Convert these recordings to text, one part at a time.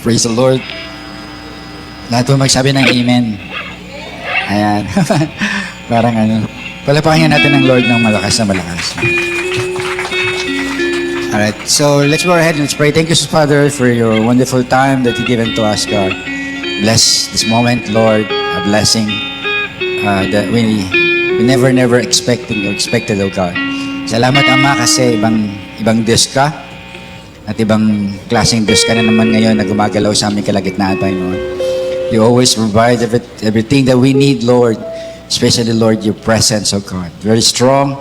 Praise the Lord. Lahat po magsabi ng amen. Ayan. Parang ano. Palapakin natin ng Lord ng malakas na malakas. Alright, so let's go ahead and let's pray. Thank you, Father, for your wonderful time that you given to us, God. Bless this moment, Lord. A blessing that we never expected, oh God. Salamat, Ama, kasi ibang Diyos ka at ibang klaseng Diyos ka na naman ngayon na gumagalaw sa aming kalagitnaan, Panginoon. You always provide everything that we need, Lord. Especially, Lord, your presence, oh God. Very strong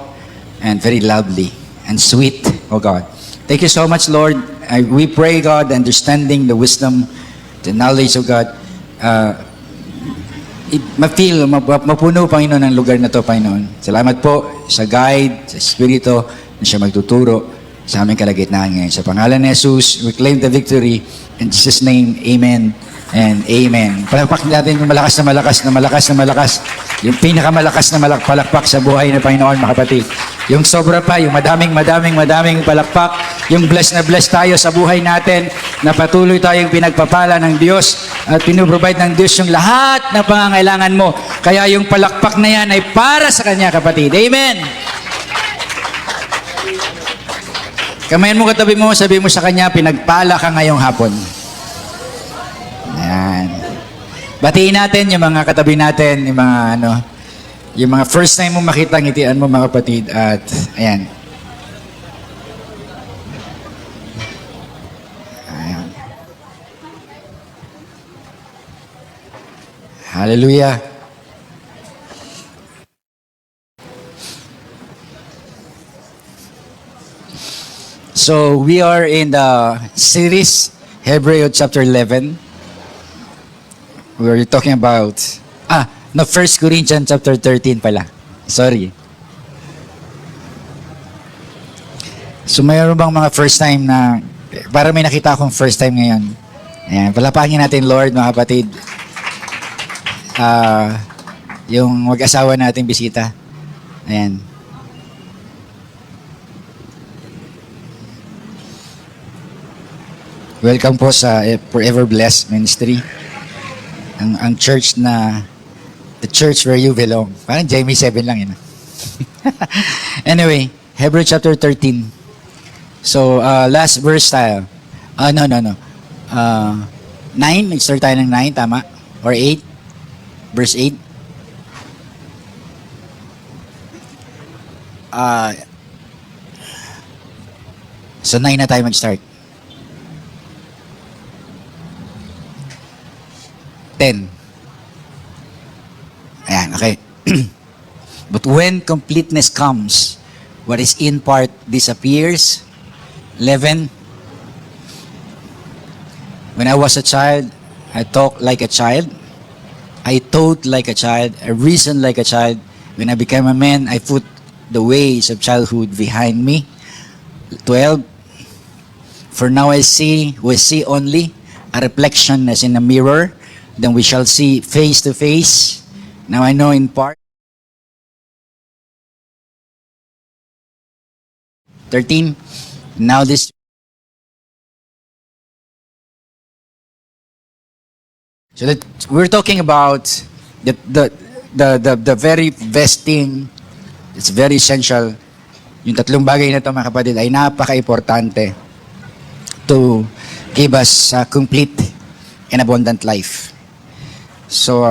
and very lovely and sweet, oh God. Thank you so much, Lord. We pray, God, the understanding, the wisdom, the knowledge, oh God. Mapuno, Panginoon, ang lugar na to, Panginoon. Salamat po sa guide, sa Espiritu na siya magtuturo sa aming kalagitnaan ngayon. Sa pangalan ni Jesus, we claim the victory. In Jesus' name, amen and amen. Palakpak natin yung malakas na malakas na malakas na malakas. Yung pinakamalakas na palakpak sa buhay ng Panginoon, mga kapatid. Yung sobra pa, yung madaming palakpak. Yung bless na bless tayo sa buhay natin, na patuloy tayong pinagpapala ng Diyos at pinuprovide ng Diyos yung lahat na pangangailangan mo. Kaya yung palakpak na yan ay para sa Kanya, kapatid. Amen! Kamayan mo katabi mo, sabi mo sa Kanya, pinagpala ka ngayong hapon. Ayan. Batiin natin yung mga katabi natin, yung mga first time mo makita ngitian mo, mga kapatid. At ayan. Ayan. Hallelujah. So we are in the series Hebrew chapter 11. We were talking about 1 Corinthians chapter 13 pala. Sorry. So mayroon bang mga first time na para may nakita akong first time ngayon? Ayan, palapangin natin, Lord, mga kapatid. Yung mag-asawa nating bisita. Ayan. Welcome po sa Forever Blessed Ministry. Ang church na the church where you belong. Parang Jamie 7 lang yun. Anyway, Hebrew chapter 13. So, last verse tayo. No. 9, nag-start tayo ng 9, tama? Or 8? Verse 8. So, 9 na tayo mag-start. 10. Ayan, okay. But when completeness comes, what is in part disappears. 11. When I was a child, I talked like a child. I thought like a child. I reasoned like a child. When I became a man, I put the ways of childhood behind me. 12. For now we see only a reflection as in a mirror. Then we shall see face to face. Now I know in part. 13. Now this. So that we're talking about the very best thing. It's very essential. Yung tatlong bagay na ito, mga kapatid, ay napaka-importante to give us a complete and abundant life. So,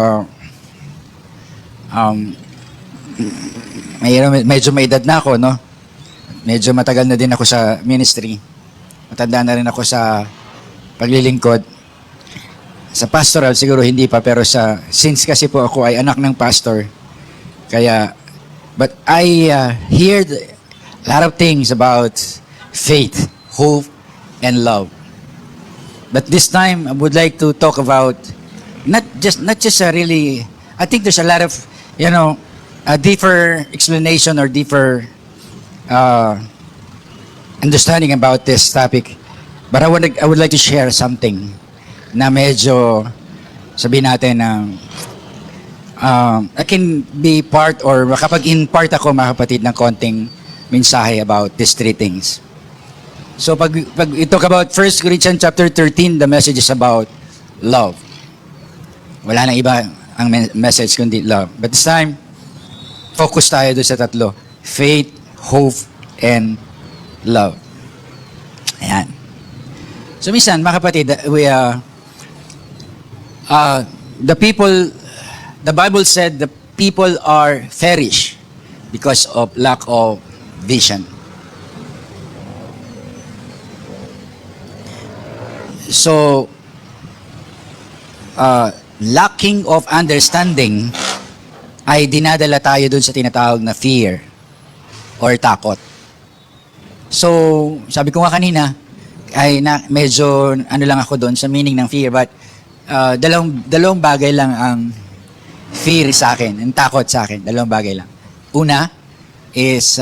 medyo may edad na ako, no? Medyo matagal na din ako sa ministry. Matanda na rin ako sa paglilingkod. Sa pastoral, siguro hindi pa, pero since kasi po ako ay anak ng pastor, but I heard a lot of things about faith, hope, and love. But this time, I would like to talk about not just really, I think there's a lot of, a deeper explanation or deeper understanding about this topic. But I would like to share something na medyo, sabihin natin na I can be part or makapag-impart ako, mga kapatid, ng konting mensahe about these three things. So pag you talk about 1 Corinthians chapter 13, the message is about love. Wala nang iba ang message kundi love. But this time, focus tayo doon sa tatlo. Faith, hope, and love. Ayan. So minsan, mga kapatid, the Bible said the people are perish because of lack of vision. So, lacking of understanding ay dinadala tayo dun sa tinatawag na fear or takot. So, sabi ko nga kanina, ay medyo lang ako doon sa meaning ng fear, but dalawang bagay lang ang fear sa akin, ang takot sa akin, dalawang bagay lang. Una is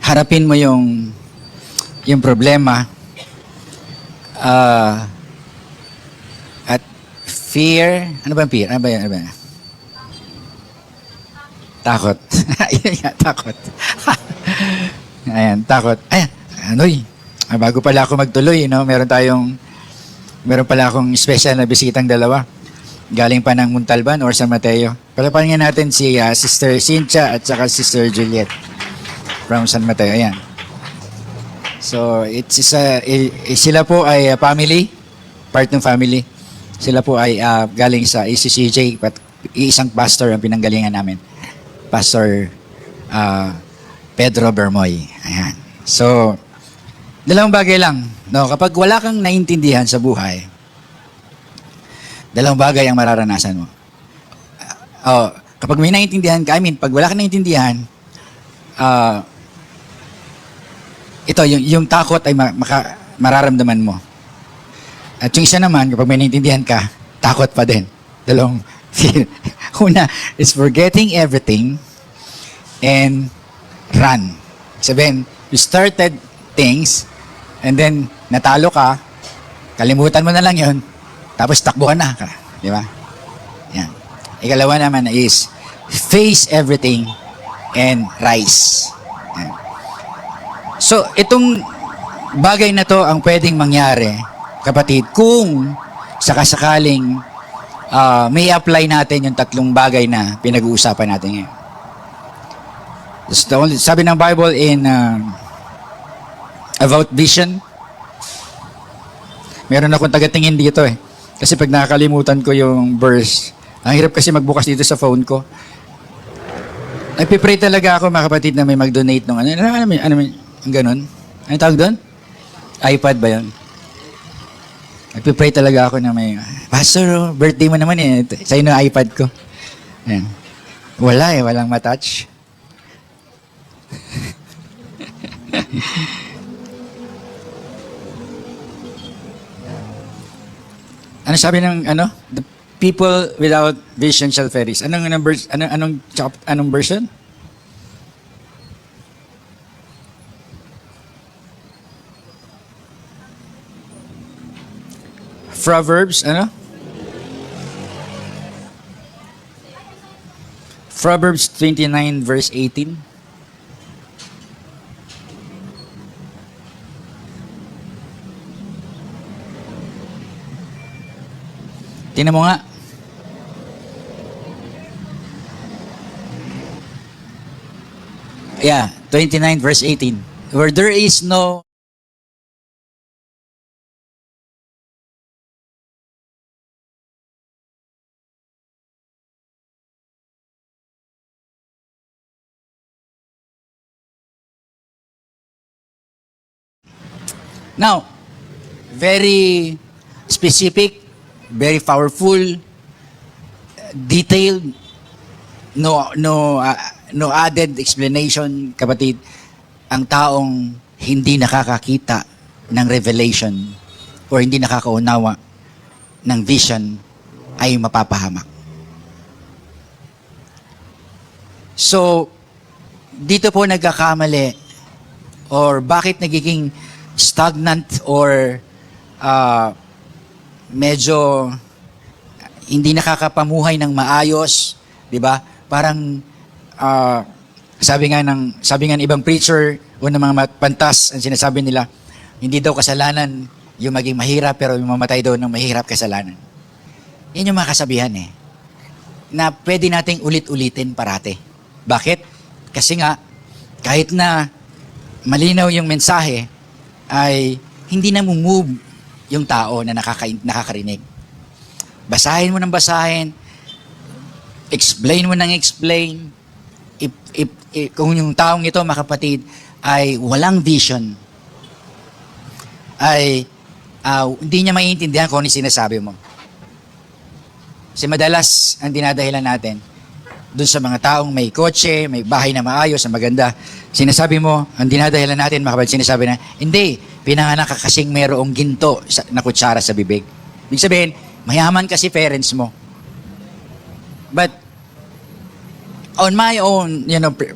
harapin mo yung problema at fear, ano ba yung fear? Ano ba yan? Takot. Takot. Ayan, takot. Ayan, bago pala ako magtuloy, meron pala akong special na bisitang dalawa. Galing pa ng Montalban or San Mateo. Palapanin nga natin si Sister Cynthia at saka Sister Juliet from San Mateo. Ayan. So, sila po ay family, part ng family. Sila po ay galing sa ACCJ, isang pastor ang pinanggalingan namin. Pastor Pedro Bermoy. Ayan. So, dalawang bagay lang. No? Kapag wala kang naintindihan sa buhay, dalawang bagay ang mararanasan mo. Kapag may naintindihan ka, pag wala kang naintindihan, ito, yung takot ay mararamdaman mo. At yung isa naman, kapag may naintindihan ka, takot pa din. Dalawang fear. Una is forgetting everything and run. Sabihin, you started things and then natalo ka, kalimutan mo na lang yun, tapos takbo ka na. Di ba? Yan. Ikalawa naman is face everything and rise. Yan. So, itong bagay na to ang pwedeng mangyari, kapatid, kung sakasakaling may apply natin yung tatlong bagay na pinag-uusapan natin ngayon. Sabi ng Bible in about vision, meron akong tagatingin dito eh. Kasi pag nakakalimutan ko yung verse, ang hirap kasi magbukas dito sa phone ko. Nagpipray talaga ako, mga kapatid, na may mag-donate ng ganun. Ano tawag doon? iPad ba yun? Nagpipray talaga ako na may, Pastor, birthday mo naman eh. Sa'yo na iPad ko. Ayan. Wala eh, walang matouch. Ano sabi ng the people without vision shall perish. Anong version? Proverbs, Proverbs 29 verse 18. Tingnan mo nga. Yeah, 29 verse 18. Where there is no Now, very specific, very powerful, detailed, no added explanation, kapatid. Ang taong hindi nakakakita ng revelation or hindi nakakaunawa ng vision ay mapapahamak. So, dito po nagkakamali or bakit nagiging stagnant or medyo hindi nakakapamuhay ng maayos, di ba? Parang sabi nga ng ibang preacher o ng mga pantas, ang sinasabi nila, hindi daw kasalanan yung maging mahirap, pero yung mamatay daw ng mahirap kasalanan. Yan yung mga kasabihan na pwede nating ulit-ulitin parate. Bakit? Kasi nga, kahit na malinaw yung mensahe, ay hindi na move yung tao na nakakarinig. Basahin mo ng basahin, explain mo ng explain. Kung yung taong ito, mga kapatid, ay walang vision, ay hindi niya maiintindihan kung ano yung sinasabi mo. Kasi madalas, ang dinadahilan natin, dun sa mga taong may kotse, may bahay na maayos, na maganda, sinasabi mo, ang dinadahilan natin, mga kapatid, sinasabi na, hindi, pinanganak ka kasing mayroong ginto na kutsara sa bibig. Ibig sabihin, mayaman kasi parents mo. But, on my own,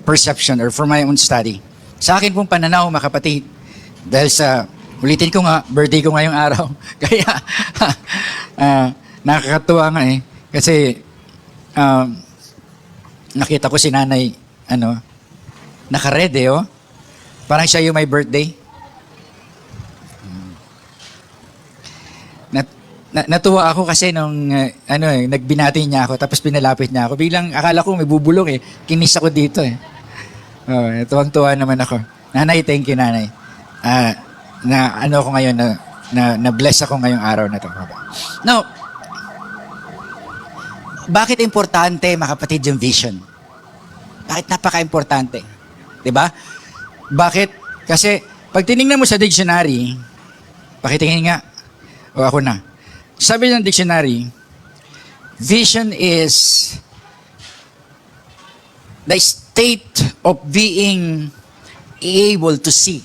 perception, or for my own study, sa akin pong pananaw, mga kapatid, dahil sa, ulitin ko nga, birthday ko ngayong araw, kaya, nakakatuwa nga kasi, nakita ko si nanay, naka-red parang siya yung may birthday. Natuwa ako kasi nung nagbinati niya ako tapos pinalapit niya ako. Biglang akala ko may bubulong Kinis ako dito tuwang-tuwa naman ako. Nanay, thank you nanay. Ako ngayon na bless ako ngayong araw na to. Now, bakit importante, mga kapatid, yung vision? Bakit napaka-importante? 'Di ba? Bakit? Kasi pag tinignan mo sa dictionary, pakitingin nga. O ako na. Sabi ng dictionary, vision is the state of being able to see.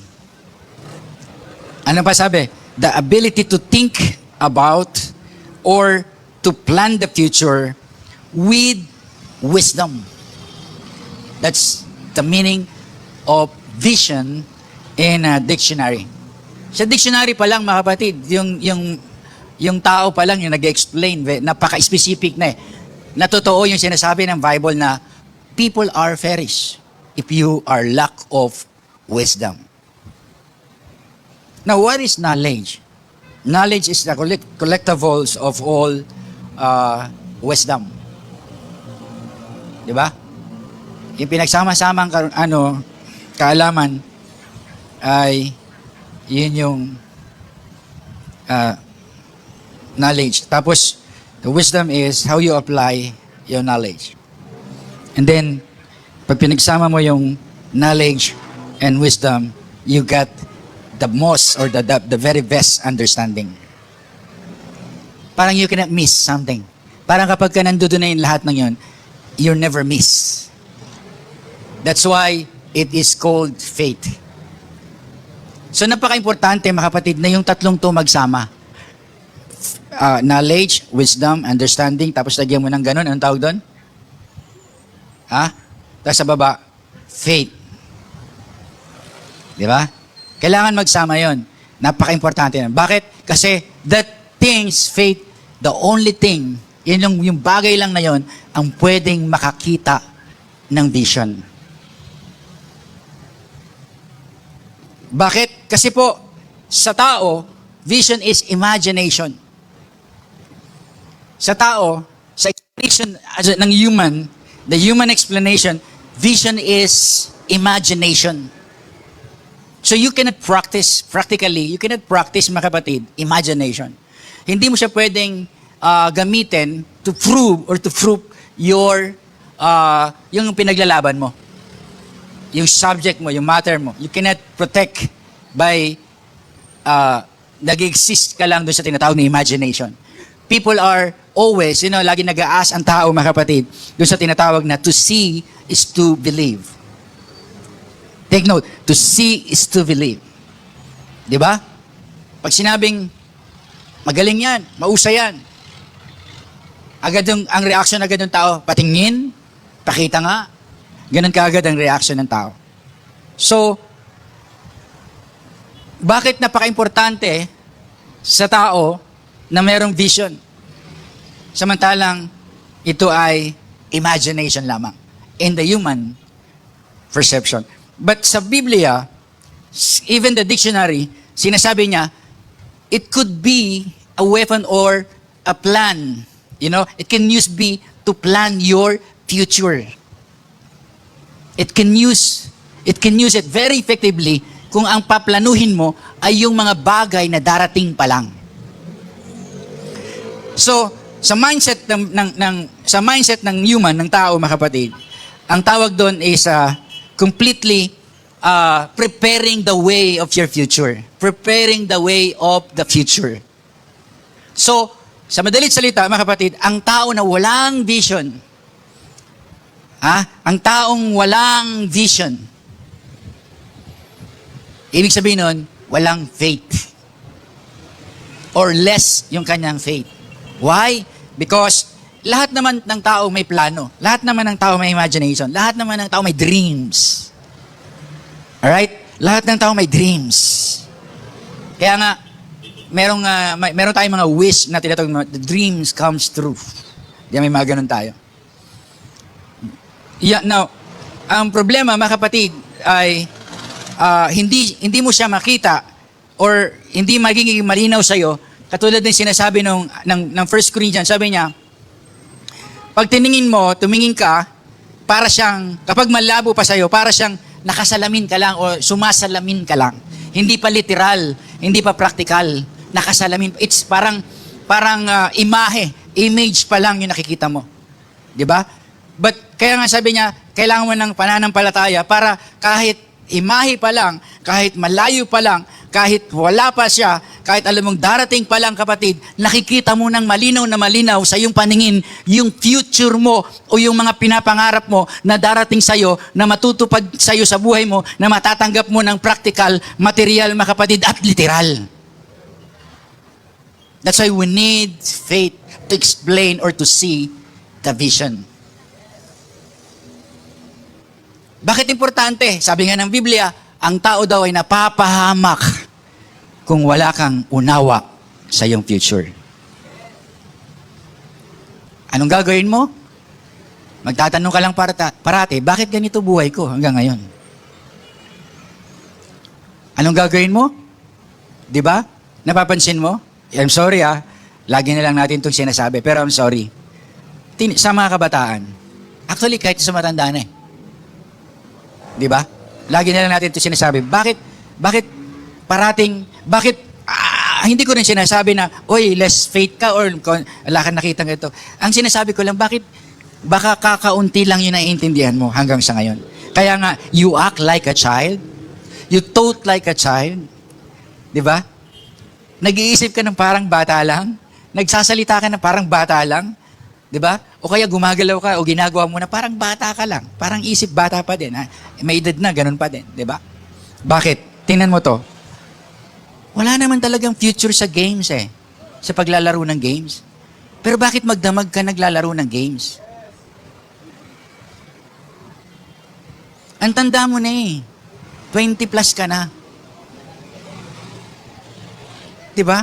Ano pa sabi? The ability to think about or to plan the future with wisdom. That's the meaning of vision in a dictionary. Sa dictionary pa lang, mga kapatid, yung tao pa lang yung nag-explain, napaka-specific na totoo yung sinasabi ng Bible na people are perish if you are lack of wisdom. Now, what is knowledge? Knowledge is the collectibles of all wisdom. Di ba? Yung pinagsama-samang kaalaman ay yun yung knowledge. Tapos, the wisdom is how you apply your knowledge. And then, pag pinagsama mo yung knowledge and wisdom, you get the most or the very best understanding. Parang you cannot miss something. Parang kapag ka nandoon na yung lahat ng yun, you never miss. That's why it is called faith. So napaka-importante, mga kapatid, na yung tatlong to magsama. Knowledge, wisdom, understanding, tapos lagyan mo ng ganun. Anong tawag doon? Tapos sa baba, faith. Di ba? Kailangan magsama yon. Napaka-importante yan. Bakit? Kasi that things, faith, the only thing, yung bagay lang na yon ang pwedeng makakita ng vision. Bakit? Kasi po, sa tao, vision is imagination. Sa tao, sa explanation ng human, the human explanation, vision is imagination. So you cannot practice, practically, you cannot practice, mga kapatid, imagination. Hindi mo siya pwedeng gamitin to prove or to prove yung pinaglalaban mo. Yung subject mo, yung matter mo. You cannot protect by nag-exist ka lang doon sa tinatawag na imagination. People are always, lagi nag-aas ang tao, mga kapatid, doon sa tinatawag na to see is to believe. Take note, to see is to believe. Di ba? Pag sinabing, magaling yan, mausay yan, ang reaction agad ng tao, patingin, pakita nga, ganun kaagad ang reaction ng tao. So, bakit napaka-importante sa tao na mayroong vision? Samantalang, ito ay imagination lamang. in the human perception. But sa Biblia, even the dictionary, sinasabi niya, it could be a weapon or a plan. You know, it can be to plan your future. It can use it very effectively kung ang paplanuhin mo ay yung mga bagay na darating pa lang. So, sa mindset ng human, ng tao, mga kapatid, ang tawag doon is completely preparing the way of your future. Preparing the way of the future. So, sa madalit salita, mga kapatid, ang tao na walang vision, ang taong walang vision, ibig sabihin nun, walang faith. Or less yung kanyang faith. Why? Because lahat naman ng tao may plano. Lahat naman ng tao may imagination. Lahat naman ng tao may dreams. Alright? Lahat ng tao may dreams. Kaya nga, meron tayong mga wish na tinatawag, the dreams comes true. Diyan may mga ganun tayo. Yeah, now, ang problema, mga kapatid, ay hindi mo siya makita or hindi magiging malinaw sa'yo. Katulad din sinasabi ng 1 Corinthians, sabi niya, pag tumingin ka, para siyang, kapag malabo pa sa'yo, para siyang nakasalamin ka lang o sumasalamin ka lang. Hindi pa literal, hindi pa practical, nakasalamin. It's parang image pa lang yung nakikita mo. Di ba? But kaya nga sabi niya, kailangan mo ng pananampalataya para kahit imahe pa lang, kahit malayo pa lang, kahit wala pa siya, kahit alam mong darating pa lang, kapatid, nakikita mo ng malinaw na malinaw sa iyong paningin yung future mo o yung mga pinapangarap mo na darating sa'yo, na matutupad sa'yo sa buhay mo, na matatanggap mo ng practical, material, mga kapatid, at literal. That's why we need faith to explain or to see the vision. Bakit importante? Sabi nga ng Biblia, ang tao daw ay napapahamak kung wala kang unawa sa iyong future. Anong gagawin mo? Magtatanong ka lang parati, bakit ganito buhay ko hanggang ngayon? Anong gagawin mo? Di ba? Napapansin mo? I'm sorry lagi na lang natin itong sinasabi, pero I'm sorry. Sa mga kabataan, actually kahit sa matanda na Di ba? Lagi na lang natin ito sinasabi. Bakit hindi ko rin sinasabi na, oy, less faith ka or wala kang nakita ng ito. Ang sinasabi ko lang, baka kakaunti lang yung naiintindihan mo hanggang sa ngayon. Kaya nga, you act like a child. You thought like a child. Di ba? Nag-iisip ka ng parang bata lang. Nagsasalita ka ng parang bata lang. Di ba? O kaya gumagalaw ka o ginagawa mo na parang bata ka lang. Parang isip bata pa din. May edad na, ganun pa din. Di ba? Bakit? Tingnan mo to. Wala naman talagang future sa games sa paglalaro ng games. Pero bakit magdamag ka naglalaro ng games? Ang tanda mo na 20 plus ka na. Di ba?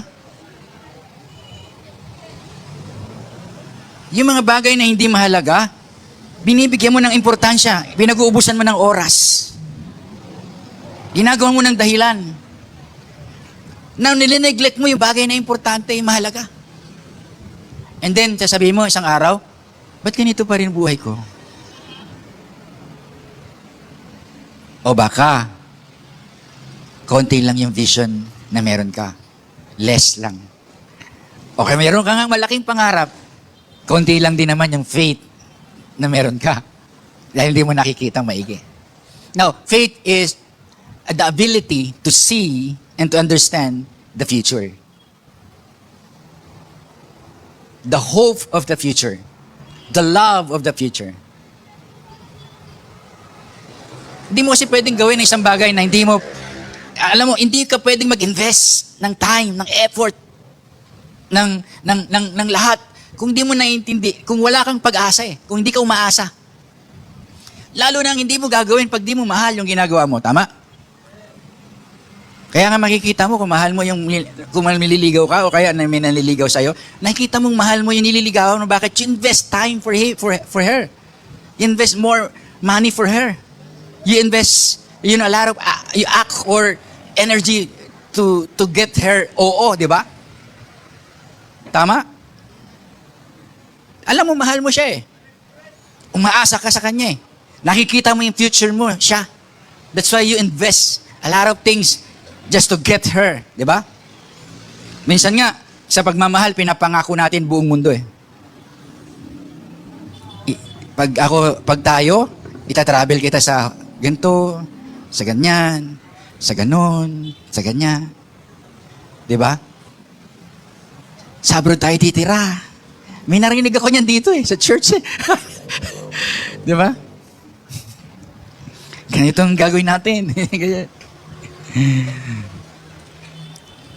Yung mga bagay na hindi mahalaga, binibigyan mo ng importansya, pinag-uubusan mo ng oras. Ginagawa mo ng dahilan. Now, nilineglect mo yung bagay na importante, yung mahalaga. And then, sasabihin mo isang araw, ba't ganito pa rin buhay ko? O baka, konti lang yung vision na meron ka. Less lang. O kaya meron ka nga malaking pangarap, konti lang din naman yung faith na meron ka. Dahil hindi mo nakikita maigi. Now, faith is the ability to see and to understand the future. The hope of the future. The love of the future. Hindi mo kasi pwedeng gawin ng isang bagay na hindi mo, alam mo, hindi ka pwedeng mag-invest ng time, ng effort, ng lahat. Kung di mo naiintindi, kung wala kang pag-asa kung hindi ka umaasa. Lalo nang hindi mo gagawin pag di mo mahal yung ginagawa mo. Tama? Kaya nga makikita mo kung mahal mo kung nililigaw ka o kaya may nanliligaw sa'yo, nakikita mong mahal mo yung nililigawan mo. Bakit? You invest time for her. You invest more money for her. You invest, a lot of, you act or energy to get her oo, di ba? Tama? Alam mo, mahal mo siya eh. Umaasa ka sa kanya eh. Nakikita mo yung future mo, siya. That's why you invest a lot of things just to get her, di ba? Minsan nga, sa pagmamahal, pinapangako natin buong mundo eh. Pag tayo, itatravel kita sa ganito, sa ganyan, sa ganon, sa ganyan. Di ba? Sa abroad tayo titira. May narinig ako niyan dito eh, sa church eh. Di ba? Ganito ang gagawin natin.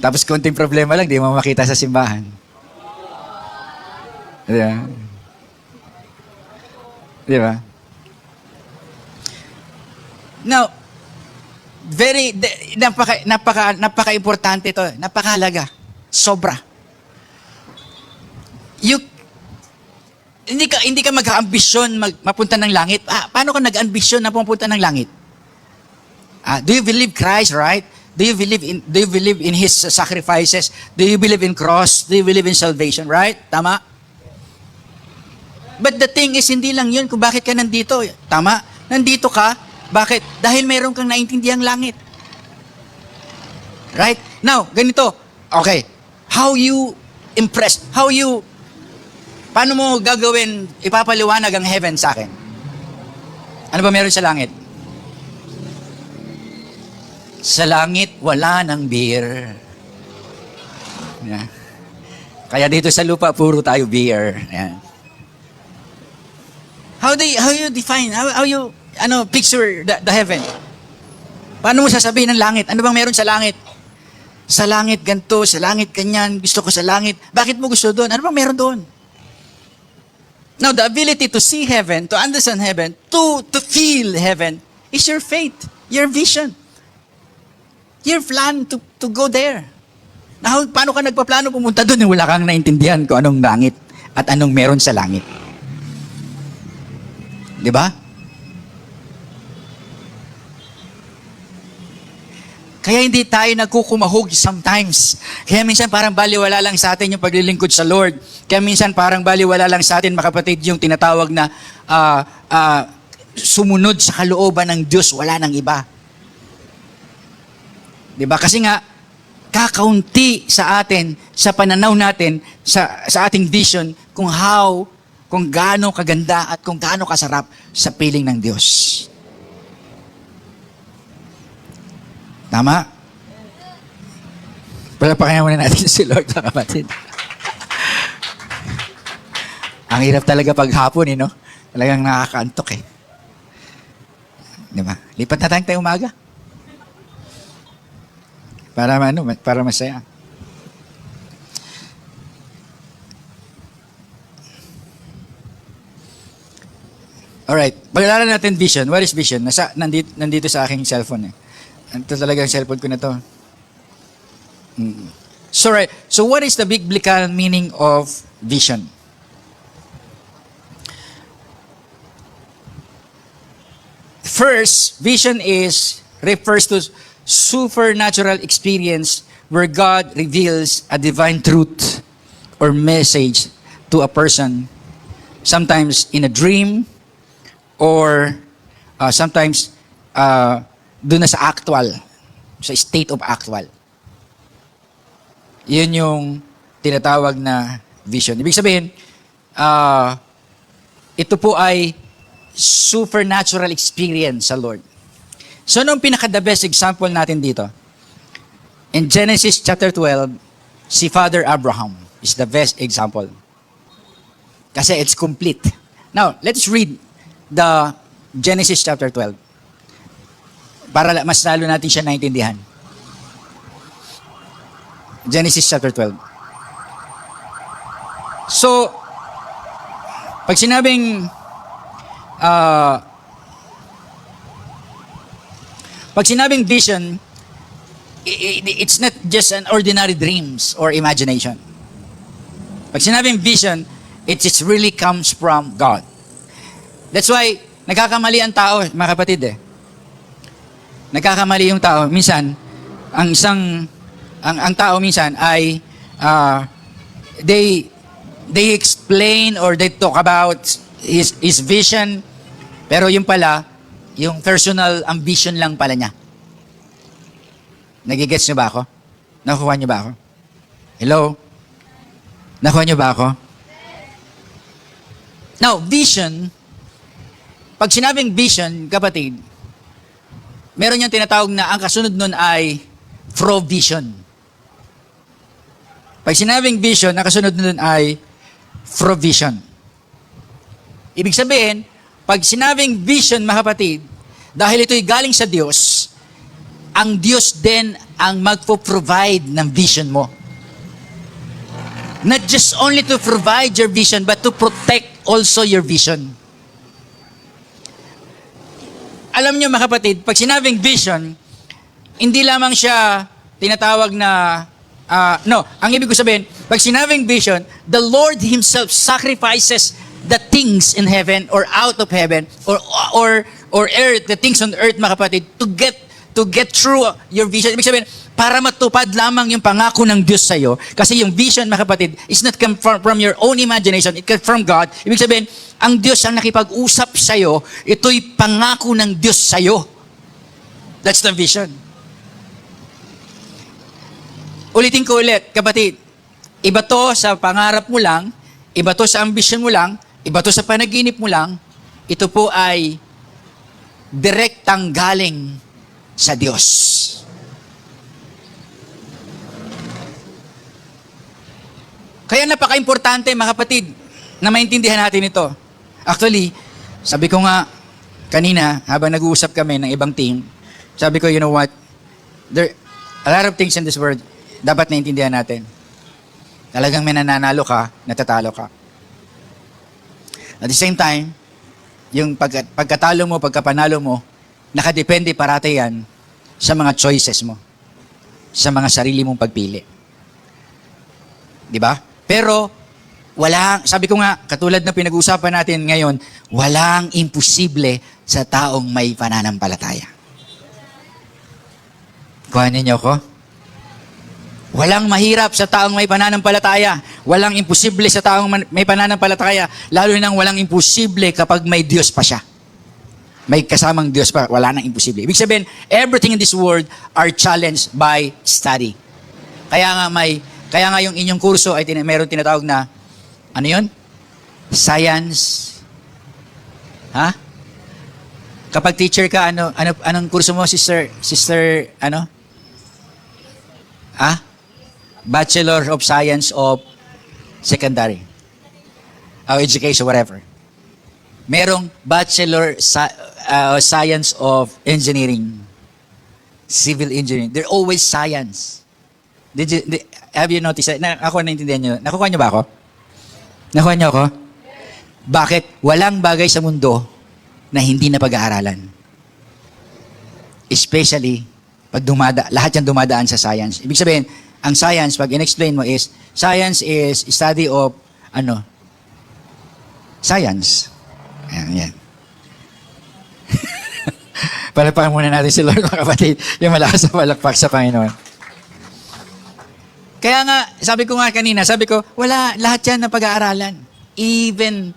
Tapos konting problema lang, di mo makita sa simbahan. Di ba? Di ba? Now, napaka-importante ito. Napakahalaga. Sobra. Hindi ka mag-ambisyon mapunta ng langit. Paano ka nag-ambisyon na pumunta ng langit? Do you believe Christ, right? Do you believe in His sacrifices? Do you believe in cross? Do you believe in salvation, right? Tama? But the thing is, hindi lang yun kung bakit ka nandito. Tama? Nandito ka. Bakit? Dahil meron kang naintindihang langit. Right? Now, ganito. Okay. How you impress? Paano mo gagawin, ipapaliwanag ang heaven sa akin? Ano ba meron sa langit? Sa langit, wala ng beer. Yeah. Kaya dito sa lupa, puro tayo beer. Yeah. How you define, how you picture the heaven? Paano mo sasabihin ng langit? Ano bang meron sa langit? Sa langit ganito, sa langit kanyan, gusto ko sa langit. Bakit mo gusto doon? Ano bang meron doon? Now, the ability to see heaven, to understand heaven, to feel heaven, is your faith, your vision, your plan to go there. Now, paano ka nagpaplano pumunta doon? Wala kang naintindihan kung anong langit at anong meron sa langit. Di ba? Kaya hindi tayo nagkukumahog sometimes. Kaya minsan parang baliwala lang sa atin yung paglilingkod sa Lord. Kaya minsan parang baliwala lang sa atin, mga kapatid, yung tinatawag na sumunod sa kalooban ng Diyos, wala nang iba. Diba? Kasi nga, kakaunti sa atin, sa pananaw natin, sa ating vision, kung gaano kaganda at kung gaano kasarap sa piling ng Diyos. Tama? Palapakan muna natin si Lord, mga kapatid. Ang hirap talaga paghapon, no? Talagang nakakaantok, eh. Di ba? Lipat na tayo umaga. Para masaya. Alright. Pag-alalan natin vision. What is vision? Nandito sa aking cellphone, eh. Ito talaga ang cellphone ko na to. So, right. So, what is the biblical meaning of vision? First, vision refers to supernatural experience where God reveals a divine truth or message to a person, sometimes in a dream or sometimes doon na sa actual, sa state of actual. Yun yung tinatawag na vision. Ibig sabihin, ito po ay supernatural experience sa Lord. So, anong pinaka-the best example natin dito? In Genesis chapter 12, si Father Abraham is the best example. Kasi it's complete. Now, let's read the Genesis chapter 12. Para mas lalo natin siya naintindihan. Genesis chapter 12. So, pag sinabing vision, it's not just an ordinary dreams or imagination. Pag sinabing vision, it really comes from God. That's why nagkakamali ang tao, mga kapatid eh. Nagkakamali yung tao. Minsan, ang tao minsan ay, they explain or they talk about his vision, pero yung pala, yung personal ambition lang pala niya. Nagigets niyo ba ako? Nakuha niyo ba ako? Hello? Nakuha niyo ba ako? Now, vision, pag sinabing vision, kapatid, meron niyang tinatawag na ang kasunod nun ay provision. Pag sinabing vision, ang kasunod nun ay provision. Ibig sabihin, pag sinabing vision, mga kapatid, dahil ito'y galing sa Diyos, ang Diyos din ang magpo-provide ng vision mo. Not just only to provide your vision, but to protect also your vision. Alam niyo mga kapatid, pag sinabing vision, hindi lamang siya tinatawag na, ang ibig ko sabihin, pag sinabing vision, the Lord Himself sacrifices the things in heaven or out of heaven or earth, the things on earth, mga kapatid, to get through your vision. Ibig sabihin, para matupad lamang yung pangako ng Diyos sa iyo. Kasi yung vision, mga kapatid, is not come from your own imagination. It comes from God. Ibig sabihin, ang Diyos ang nakipag-usap sa iyo. Ito'y pangako ng Diyos sa iyo. That's the vision. Ulitin ko ulit, kapatid. Iba to sa pangarap mo lang, iba to sa ambition mo lang, iba to sa panaginip mo lang. Ito po ay direktang galing sa Diyos. Kaya napaka-importante, mga kapatid, na maintindihan natin ito. Actually, sabi ko nga kanina, habang nag-uusap kami ng ibang team, sabi ko, you know what? There a lot of things in this world dapat naintindihan natin. Talagang may nananalo ka, natatalo ka. At the same time, yung pagkatalo mo, pagkapanalo mo, nakadepende parati yan sa mga choices mo, sa mga sarili mong pagpili. Di ba? Pero, sabi ko nga, katulad na pinag-uusapan natin ngayon, walang imposible sa taong may pananampalataya. Kuhanin niyo ko? Walang mahirap sa taong may pananampalataya. Walang imposible sa taong may pananampalataya. Lalo nang walang imposible kapag may Diyos pa siya. May kasamang Diyos pa, wala nang imposible. Ibig sabihin, everything in this world are challenged by study. Kaya nga yung inyong kurso ay meron tinatawag na, ano yun? Science. Ha? Kapag teacher ka, anong kurso mo, sister, ano? Ha? Bachelor of Science of Secondary. Or Education, whatever. Merong Bachelor Science of Engineering. Civil Engineering. They're always science. Have you noticed that? Ako naintindihan nyo. Nakuha nyo ba ako? Nakuha nyo ako? Bakit? Walang bagay sa mundo na hindi na pag-aaralan. Especially, pag lahat yan dumadaan sa science. Ibig sabihin, ang science, pag in-explain mo is, science is study of, science. Yan. Palakpakan muna natin si Lord, mga kapatid, yung malakas sa palakpak sa Panginoon. Kaya nga, sabi ko wala, lahat yan na pag-aaralan. Even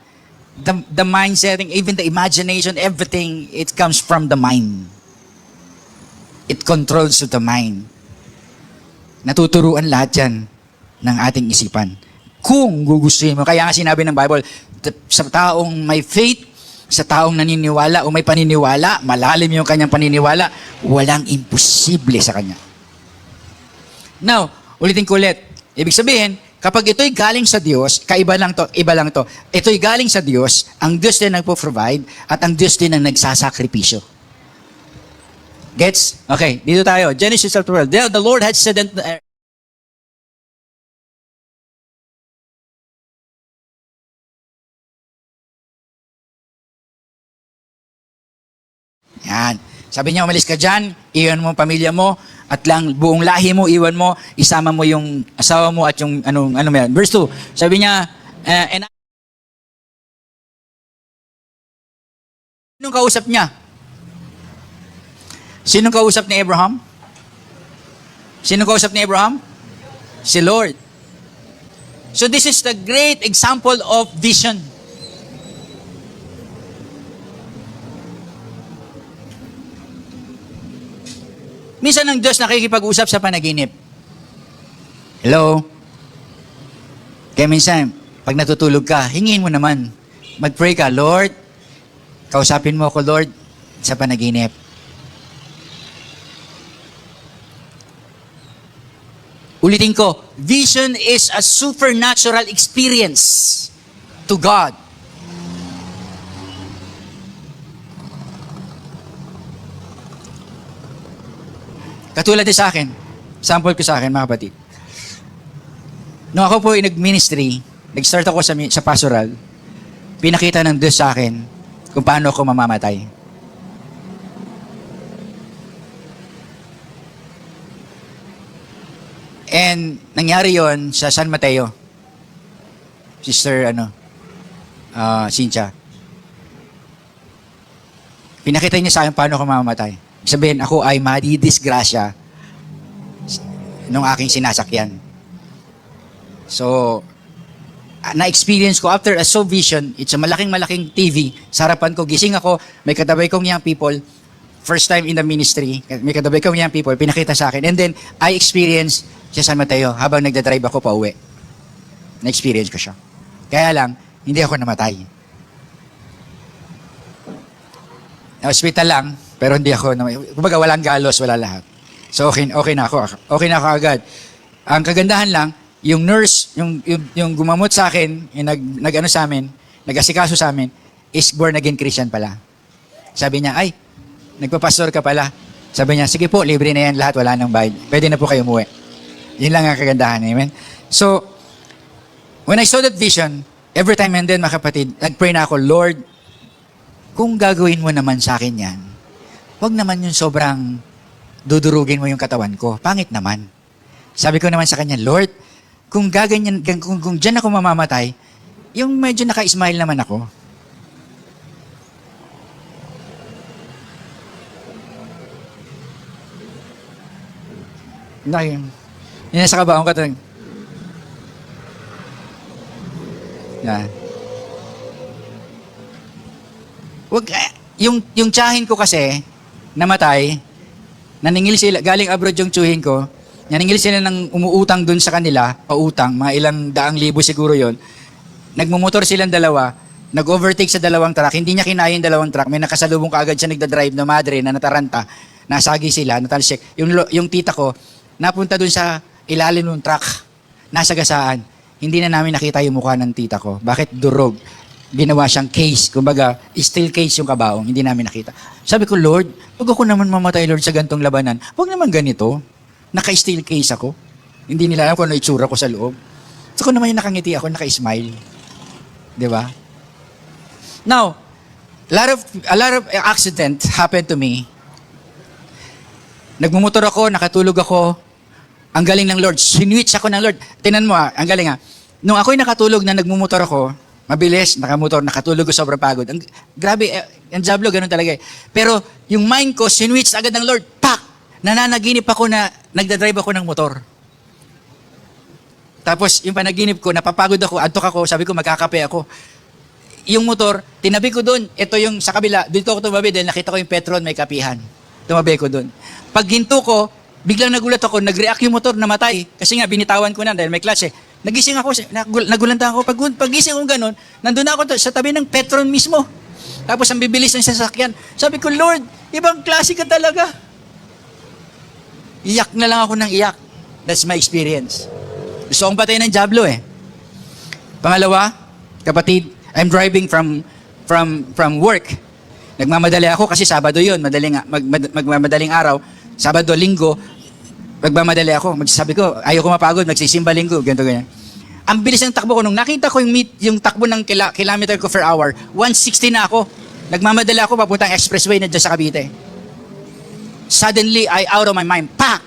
the mind setting, even the imagination, everything, it comes from the mind. It controls the mind. Natuturuan lahat yan ng ating isipan. Kung gugustuhin mo, kaya nga sinabi ng Bible, sa taong may faith, sa taong naniniwala o may paniniwala, malalim yung kanyang paniniwala, walang imposible sa kanya. Now, ulitin ko ulit. Ibig sabihin, kapag ito'y galing sa Diyos, iba lang to. Ito'y galing sa Diyos, ang Diyos din nagpo-provide, at ang Diyos din ang nagsasakripisyo. Gets? Okay, dito tayo. Genesis chapter 12. The Lord had said unto yan. Sabi niya, umalis ka dyan, iwan mo ang pamilya mo, at lang buong lahi mo, iwan mo, isama mo yung asawa mo at yung ano mo yan. Verse 2, sabi niya, and Sinong kausap niya? Sinong kausap ni Abraham? Sinong kausap ni Abraham? Si Lord. So this is the great example of vision. Minsan ang Diyos nakikipag-usap sa panaginip. Hello? Kaya minsan, pag natutulog ka, hingin mo naman. Mag-pray ka, Lord, kausapin mo ako, Lord, sa panaginip. Ulitin ko, vision is a supernatural experience to God. Katulad din sa akin, sample ko sa akin mga kapatid. Nung ako po ay nag-ministry, nag-start ako sa pastoral, pinakita ng Diyos sa akin kung paano ako mamamatay. And nangyari yon sa San Mateo. Sister, Cynthia. Pinakita niya sa akin paano ako mamamatay. Sabihin, ako ay madidisgrasya nung aking sinasakyan. So, na-experience ko after a so vision, it's a malaking TV. Sa harapan ko, gising ako, may katabay kong young people, first time in the ministry, may katabay kong young people, pinakita sa akin. And then, I experienced sa San Mateo habang nagdadrive ako pa uwi. Na-experience ko siya. Kaya lang, hindi ako namatay. Na-hospital lang, pero hindi ako namatay. Kumbaga, walang galos, wala lahat. So, okay na ako. Okay na ako agad. Ang kagandahan lang, yung nurse, yung gumamot sa akin, yung nag-ano sa amin, nag-asikaso sa amin, is born again Christian pala. Sabi niya, ay, nagpapastor ka pala. Sabi niya, sige po, libre na yan lahat, wala nang bayad. Pwede na po kayo umuwi. Yun lang ang kagandahan. Amen? So, when I saw that vision, every time and then, mga kapatid, nag-pray na ako, Lord, kung gagawin mo naman sa akin yan, wag naman yung sobrang dudurugin mo yung katawan ko. Pangit naman. Sabi ko naman sa kanya, Lord, kung gaganyan, kung dyan ako mamamatay, yung medyo naka-smile naman ako. Yung nasa kabaong ka talagang. Yeah. Wag, yung tiyahin ko kasi, namatay, naningil sila, galing abroad yung tsuhin ko, naningil sila ng umuutang dun sa kanila, pautang, mga ilang daang libo siguro yon. Nagmumotor silang dalawa, nag-overtake sa dalawang truck, hindi niya kinaya yung dalawang truck, may nakasalubong kaagad siya nagdadrive na madre na nataranta, nasagi sila, natalsik. Yung tita ko, napunta dun sa ilalim ng truck, nasagasaan. Hindi na namin nakita yung mukha ng tita ko. Bakit? Durog. Ginawa siyang case. Kumbaga, steel case yung kabaong. Hindi namin nakita. Sabi ko, Lord, wag ako naman mamatay, Lord, sa gantong labanan. Wag naman ganito. Naka-steel case ako. Hindi nila alam kung ano itsura ko sa loob. So, kung naman yung nakangiti ako, naka-smile. Di ba? Now, a lot of accident happened to me. Nagmumotor ako, nakatulog ako. Ang galing ng Lord. Sinwitch ako ng Lord. Tinan mo ang galing Nung ako'y nakatulog na nagmumotor ako, mabilis, nakamotor, nakatulog ko, sobrang pagod. Grabe, ang Diablo, ganun talaga eh. Pero yung mind ko, sinwitch agad ng Lord, pak! Nananaginip ako na nagdadrive ako ng motor. Tapos yung panaginip ko, napapagod ako, antok ako, sabi ko magkakape ako. Yung motor, tinabi ko doon, ito yung sa kabila, dito ako tumabi dahil nakita ko yung Petron, may kapihan. Tumabi ko doon. Pag hinto ko, biglang nagulat ako, nag-react yung motor, namatay. Kasi nga, binitawan ko na dahil may clutch eh. Nagising ako, nagulanta ako. Pag-gising ko ganun, nandun ako sa tabi ng Petron mismo. Tapos ang bibilis ng sasakyan. Sabi ko, Lord, ibang klase ka talaga. Iyak na lang ako ng iyak. That's my experience. Gusto kong patayin ng Diablo eh. Pangalawa, kapatid, I'm driving from work. Nagmamadali ako kasi Sabado yun, magmamadaling araw. Sabado, Linggo, magmamadali ako. Sabi ko, ayaw ko mapagod, magsisimba Linggo, ganito, ganyan. Ang bilis ng takbo ko. Nung nakita ko yung takbo ng kilometer ko per hour, 160 na ako. Nagmamadali ako, papuntang expressway na dyan sa Cavite. Suddenly, I out of my mind. Pa!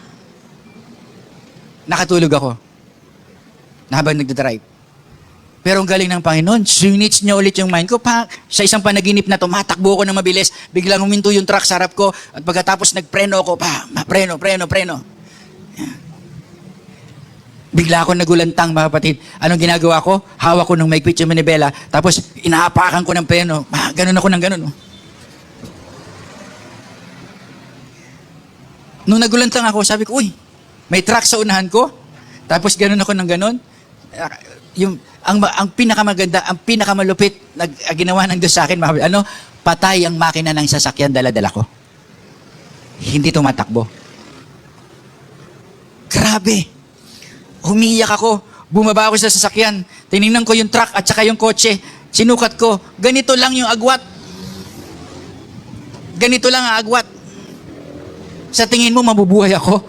Nakatulog ako. Na habang nagdadrive. Pero ang galing ng Panginoon, swinits niya ulit yung mind ko. Sa isang panaginip na tumatakbo ako ng mabilis, biglang huminto yung truck sa harap ko, at pagkatapos nagpreno ako, preno. Bigla ako nagulantang, mga kapatid. Anong ginagawa ko? Hawak ko ng maigpit yung manibela, tapos inaapakan ko ng preno. Ganun ako ng ganun. Nung nagulantang ako, sabi ko, uy, may truck sa unahan ko. Tapos ganun ako ng ganun. Ang pinakamaganda, ang pinakamalupit na ginawa ng Diyos sa akin, patay ang makina ng sasakyan dala-dala ko. Hindi tumatakbo. Grabe. Umiiyak ako. Bumaba ako sa sasakyan. Tinignan ko yung truck at saka yung kotse. Sinukat ko. Ganito lang yung agwat. Ganito lang ang agwat. Sa tingin mo, mabubuhay ako?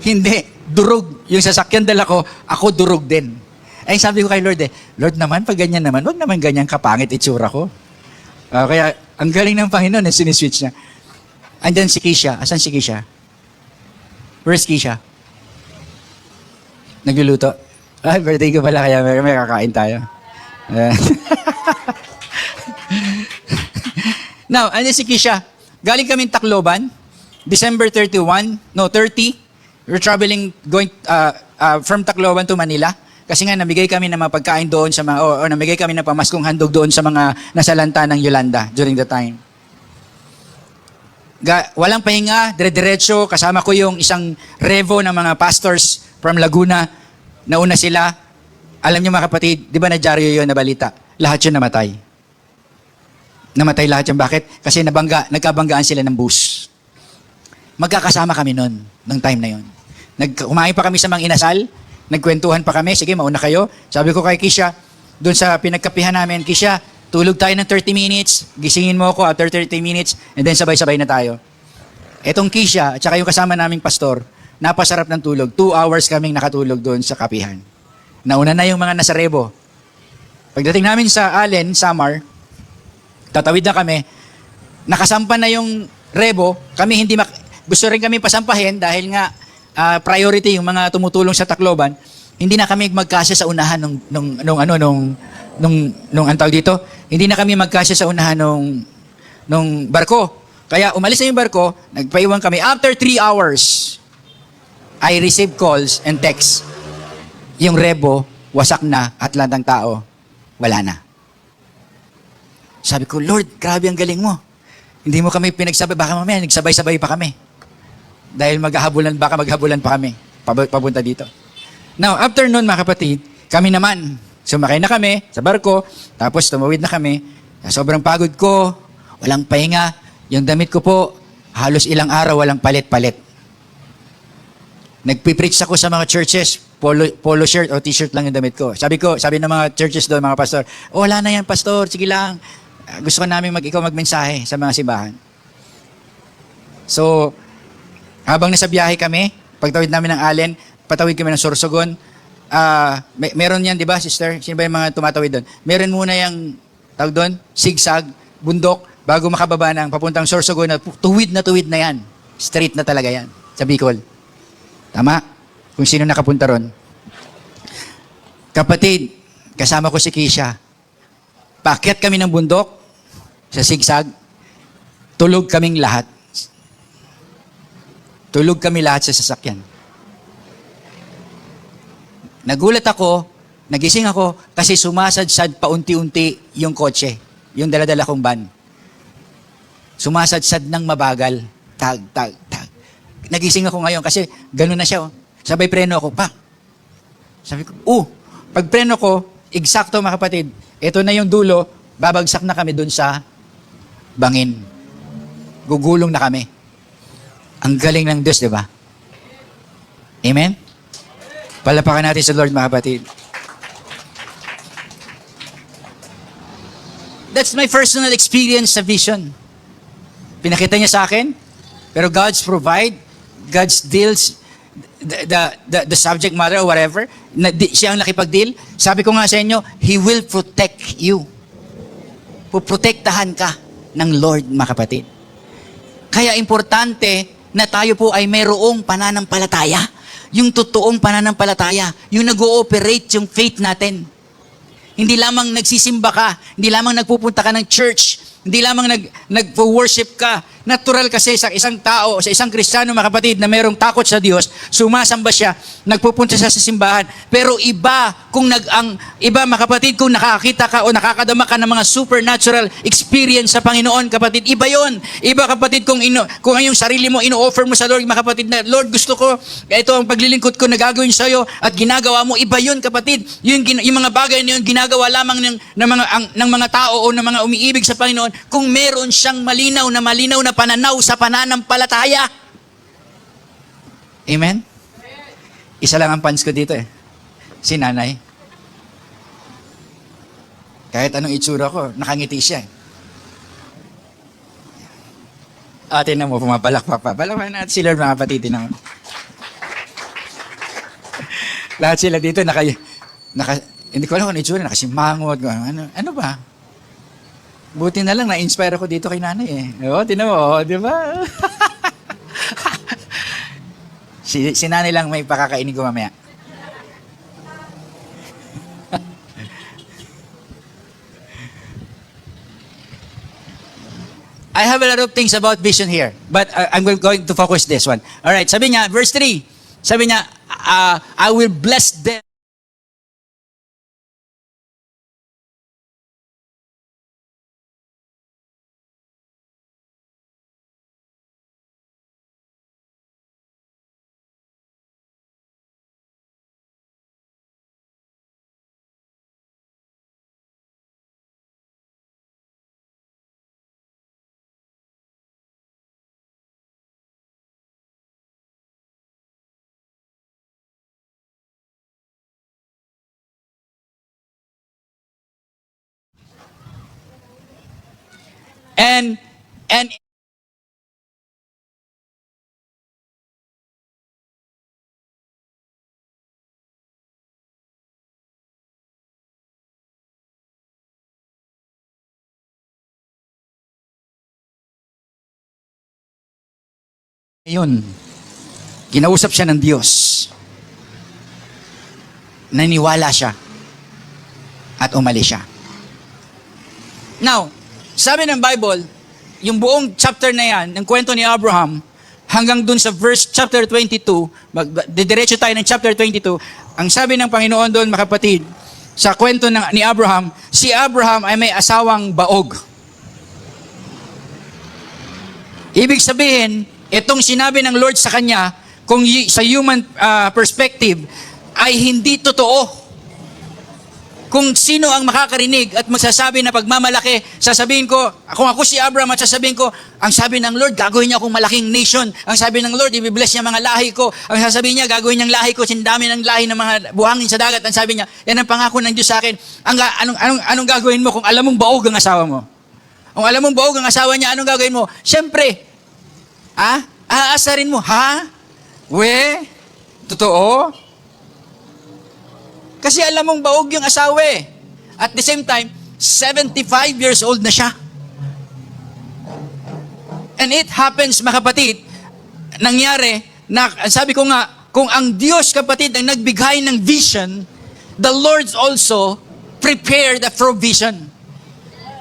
Hindi. Durog. Yung sasakyan dala ko, ako durog din. Ay sabi ko kay Lord Lord naman, pag ganyan naman, wag naman ganyan kapangit itsura ko. Kaya, ang galing ng Panginoon, siniswitch niya. Andyan si Keisha. Asan si Keisha? Where's Keisha? Nagluluto. Birthday ko pala, kaya may kakain tayo. Now, andyan si Keisha. Galing kaming Tacloban, December 30. We're traveling, going from Tacloban to Manila. Kasi nga, namigay kami ng mga pagkain doon sa mga, o namigay kami ng pamaskong handog doon sa mga nasalanta ng Yolanda during the time. Walang pahinga, dire-diretso, kasama ko yung isang revo ng mga pastors from Laguna. Nauna sila. Alam niyo mga kapatid, di ba nadyaryo yun na balita? Lahat yun namatay. Namatay lahat yun. Bakit? Kasi nagkabanggaan sila ng bus. Magkakasama kami noon, nung time na yun. Kumain pa kami sa mga inasal, nagkwentuhan pa kami, sige mauna kayo. Sabi ko kay Keisha, doon sa pinagkapihan namin, Keisha, tulog tayo ng 30 minutes, gisingin mo ako after 30 minutes, and then sabay-sabay na tayo. Etong Keisha, at saka yung kasama naming pastor, napasarap ng tulog. 2 hours kaming nakatulog doon sa kapihan. Nauna na yung mga nasa Rebo. Pagdating namin sa Allen, Samar, tatawid na kami, nakasampa na yung Rebo, kami gusto rin kami pasampahin dahil nga priority yung mga tumutulong sa Tacloban, hindi na kami magkasya sa unahan nung ang tawag dito, hindi na kami magkasya sa unahan nung barko. Kaya umalis na yung barko, nagpaiwan kami. After 3 hours, I received calls and texts. Yung Rebo, wasak na at lahat ng tao, wala na. Sabi ko, Lord, grabe ang galing mo. Hindi mo kami pinagsabay, baka mamaya nagsabay-sabay pa kami. Dahil maghahabulan pa kami, papunta dito. Now, after nun mga kapatid, kami naman, sumakay na kami sa barko, tapos tumawid na kami. Sobrang pagod ko, walang pahinga. Yung damit ko po, halos ilang araw walang palit-palit. Nagpipreach ako sa mga churches, polo shirt o t-shirt lang yung damit ko. Sabi ng mga churches doon, mga pastor, wala na yan pastor, sige lang. Gusto ko namin ikaw magmensahe sa mga simbahan. So, habang nasa biyahe kami, pagtawid namin ng Allen, patawid kami ng Sorsogon. Meron yan, di ba, sister? Sino ba yung mga tumatawid doon? Meron muna yung, tawag doon, sigsag, bundok, bago makababa ng papuntang Sorsogon, tuwid na yan. Straight na talaga yan, sa Bicol. Tama? Kung sino nakapunta ron. Kapatid, kasama ko si Keisha. Paakyat kami ng bundok, sa sigsag, tulog kaming lahat. Tulog kami lahat sa sasakyan. Nagulat ako, nagising ako, kasi sumasadsad paunti-unti yung kotse, yung daladala kong van. Sumasadsad ng mabagal. Tag. Nagising ako ngayon kasi gano'n na siya. Sabay preno ako, pa. Sabi ko, pag preno ko, eksakto mga kapatid, ito na yung dulo, babagsak na kami dun sa bangin. Gugulong na kami. Ang galing ng Diyos, di ba? Amen? Palapakan natin sa Lord, mga kapatid. That's my personal experience sa vision. Pinakita niya sa akin, pero God's provide, God's deals, the subject matter or whatever, siya ang nakipag-deal. Sabi ko nga sa inyo, He will protect you. Puprotektahan ka ng Lord, mga kapatid. Kaya importante na tayo po ay mayroong pananampalataya. Yung totoong pananampalataya. Yung nag-ooperate yung faith natin. Hindi lamang nagsisimba ka, hindi lamang nagpupunta ka ng church, hindi lamang nag-worship ka. Natural kasi sa isang tao, sa isang Kristiyano, mga kapatid, na merong takot sa Diyos, sumasamba siya, nagpupunta siya sa simbahan. Pero iba, mga kapatid, kung nakakita ka o nakakadama ka ng mga supernatural experience sa Panginoon, kapatid, iba yon. Iba, kapatid, kung yung sarili mo, ino-offer mo sa Lord, mga kapatid, na, Lord, gusto ko, ito ang paglilingkod ko na gagawin sa iyo, at ginagawa mo, iba yun, kapatid. Yung mga bagay na yun, ginagawa lamang ng mga tao o ng mga umiibig sa Panginoon, kung meron siyang malinaw na pananaw sa pananampalataya. Amen? Isa lang ang pants ko dito si nanay. Kahit anong itsura ko, nakangiti siya. Tingnan mo, pumapalakpak pa. Palakpakan natin si Lord, mga kapatid. Lahat sila dito, hindi ko alam kung ano itsura, nakasimangot. Ano ba? Buti na lang, na-inspire ako dito kay nanay tinan mo, di ba? si nanay lang may pakakainin ko mamaya. I have a lot of things about vision here, but I'm going to focus this one. Alright, sabi niya, verse 3, sabi niya, I will bless them. And yun, kinausap siya ng Diyos. Naniwala siya at umalis siya. Now, sabi ng Bible, yung buong chapter na yan, ng kwento ni Abraham, hanggang dun sa chapter 22, didiretso tayo ng chapter 22, ang sabi ng Panginoon doon, mga kapatid, sa kwento ni Abraham, si Abraham ay may asawang baog. Ibig sabihin, itong sinabi ng Lord sa kanya, kung sa human perspective, ay hindi totoo. Kung sino ang makakarinig at magsasabi na pagmamalaki, sasabihin ko, kung ako si Abraham at sasabihin ko, ang sabi ng Lord, gagawin niya akong malaking nation. Ang sabi ng Lord, i-bless niya mga lahi ko. Ang sasabihin niya, gagawin niyang lahi ko, sindami ng lahi ng mga buhangin sa dagat. Ang sabi niya, yan ang pangako ng Diyos sa akin. Anong gagawin mo kung alam mong baog ang asawa mo? Kung alam mong baog ang asawa niya, anong gagawin mo? Siyempre, aasarin mo, totoo? Kasi alam mong baog yung asawa At the same time, 75 years old na siya. And it happens, mga kapatid, nangyari, sabi ko nga, kung ang Diyos, kapatid, ang nagbigay ng vision, the Lord also prepared the provision.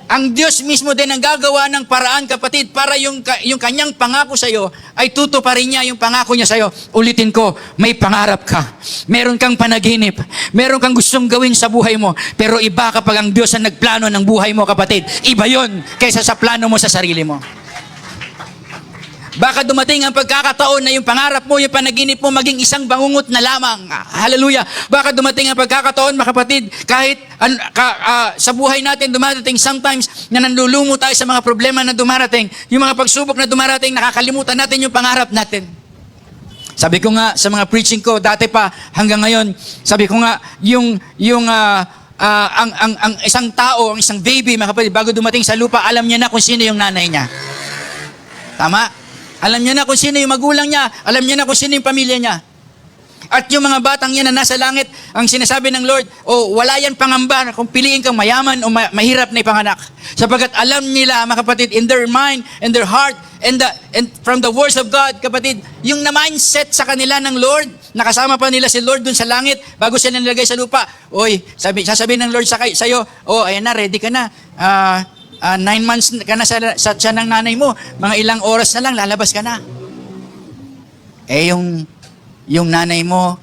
Ang Diyos mismo din ang gagawa ng paraan, kapatid, para yung kanyang pangako sa iyo ay tutuparin niya yung pangako niya sa iyo. Ulitin ko, may pangarap ka. Meron kang panaginip. Meron kang gustong gawin sa buhay mo. Pero iba kapag ang Diyos ang nagplano ng buhay mo, kapatid. Iba yon kaysa sa plano mo sa sarili mo. Baka dumating ang pagkakataon na yung pangarap mo, yung panaginip mo, maging isang bangungot na lamang. Hallelujah. Baka dumating ang pagkakataon, mga kapatid, kahit sa buhay natin dumarating sometimes na nanlulumo tayo sa mga problema na dumarating, yung mga pagsubok na dumarating, nakakalimutan natin yung pangarap natin. Sabi ko nga sa mga preaching ko, dati pa hanggang ngayon, sabi ko nga, ang isang tao, ang isang baby, mga kapatid, bago dumating sa lupa, alam niya na kung sino yung nanay niya. Tama? Alam niya na kung sino yung magulang niya. Alam niya na kung sino yung pamilya niya. At yung mga batang yan na nasa langit, ang sinasabi ng Lord, wala yan pangamba kung piliin kang mayaman o mahirap na ipanganak. Sapagkat alam nila, mga kapatid, in their mind, in their heart, and from the words of God, kapatid, yung na-mindset sa kanila ng Lord, nakasama pa nila si Lord dun sa langit, bago sila nilagay sa lupa. Sasabihin ng Lord sa'yo, ayan na, ready ka na. 9 months ka na sa tiyan ng nanay mo, mga ilang oras na lang, lalabas ka na. Yung nanay mo,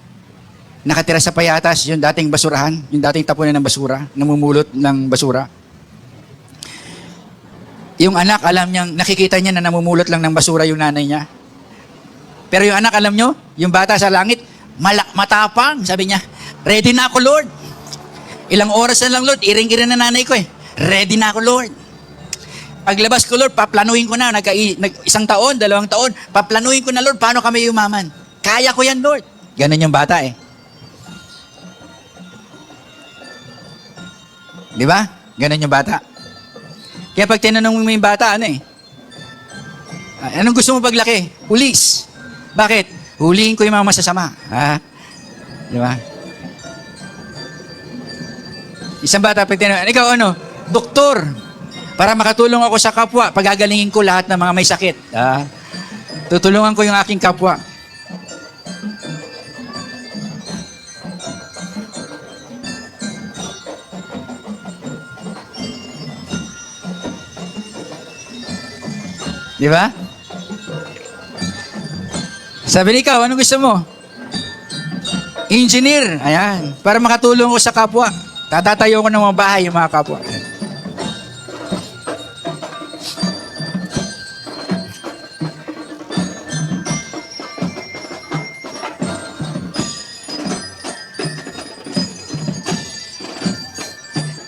nakatira sa payatas, yung dating basurahan, yung dating tapunan ng basura, namumulot ng basura. Yung anak, alam niyang, nakikita niya na namumulot lang ng basura yung nanay niya. Pero yung anak, alam niyo, yung bata sa langit, matapang, sabi niya, ready na ako, Lord. Ilang oras na lang, Lord, iring-iring na nanay ko Ready na ako, Lord. Paglabas ko, Lord, paplanuhin ko na, isang taon, 2 taon, paplanuhin ko na, Lord, paano kami yumaman? Kaya ko yan, Lord. Ganun yung bata Di ba? Ganun yung bata. Kaya pag tinanong mo yung bata, anong gusto mo paglaki? Pulis. Bakit? Huliin ko yung mga masasama. Di ba? Isang bata, pag tinanong, ikaw doktor. Para makatulong ako sa kapwa, pagagalingin ko lahat ng mga may sakit. Tutulungan ko yung aking kapwa. Di ba? Sabi ni ikaw, anong gusto mo? Engineer. Ayan. Para makatulong ko sa kapwa. Tatatayo ko ng mga bahay yung mga kapwa.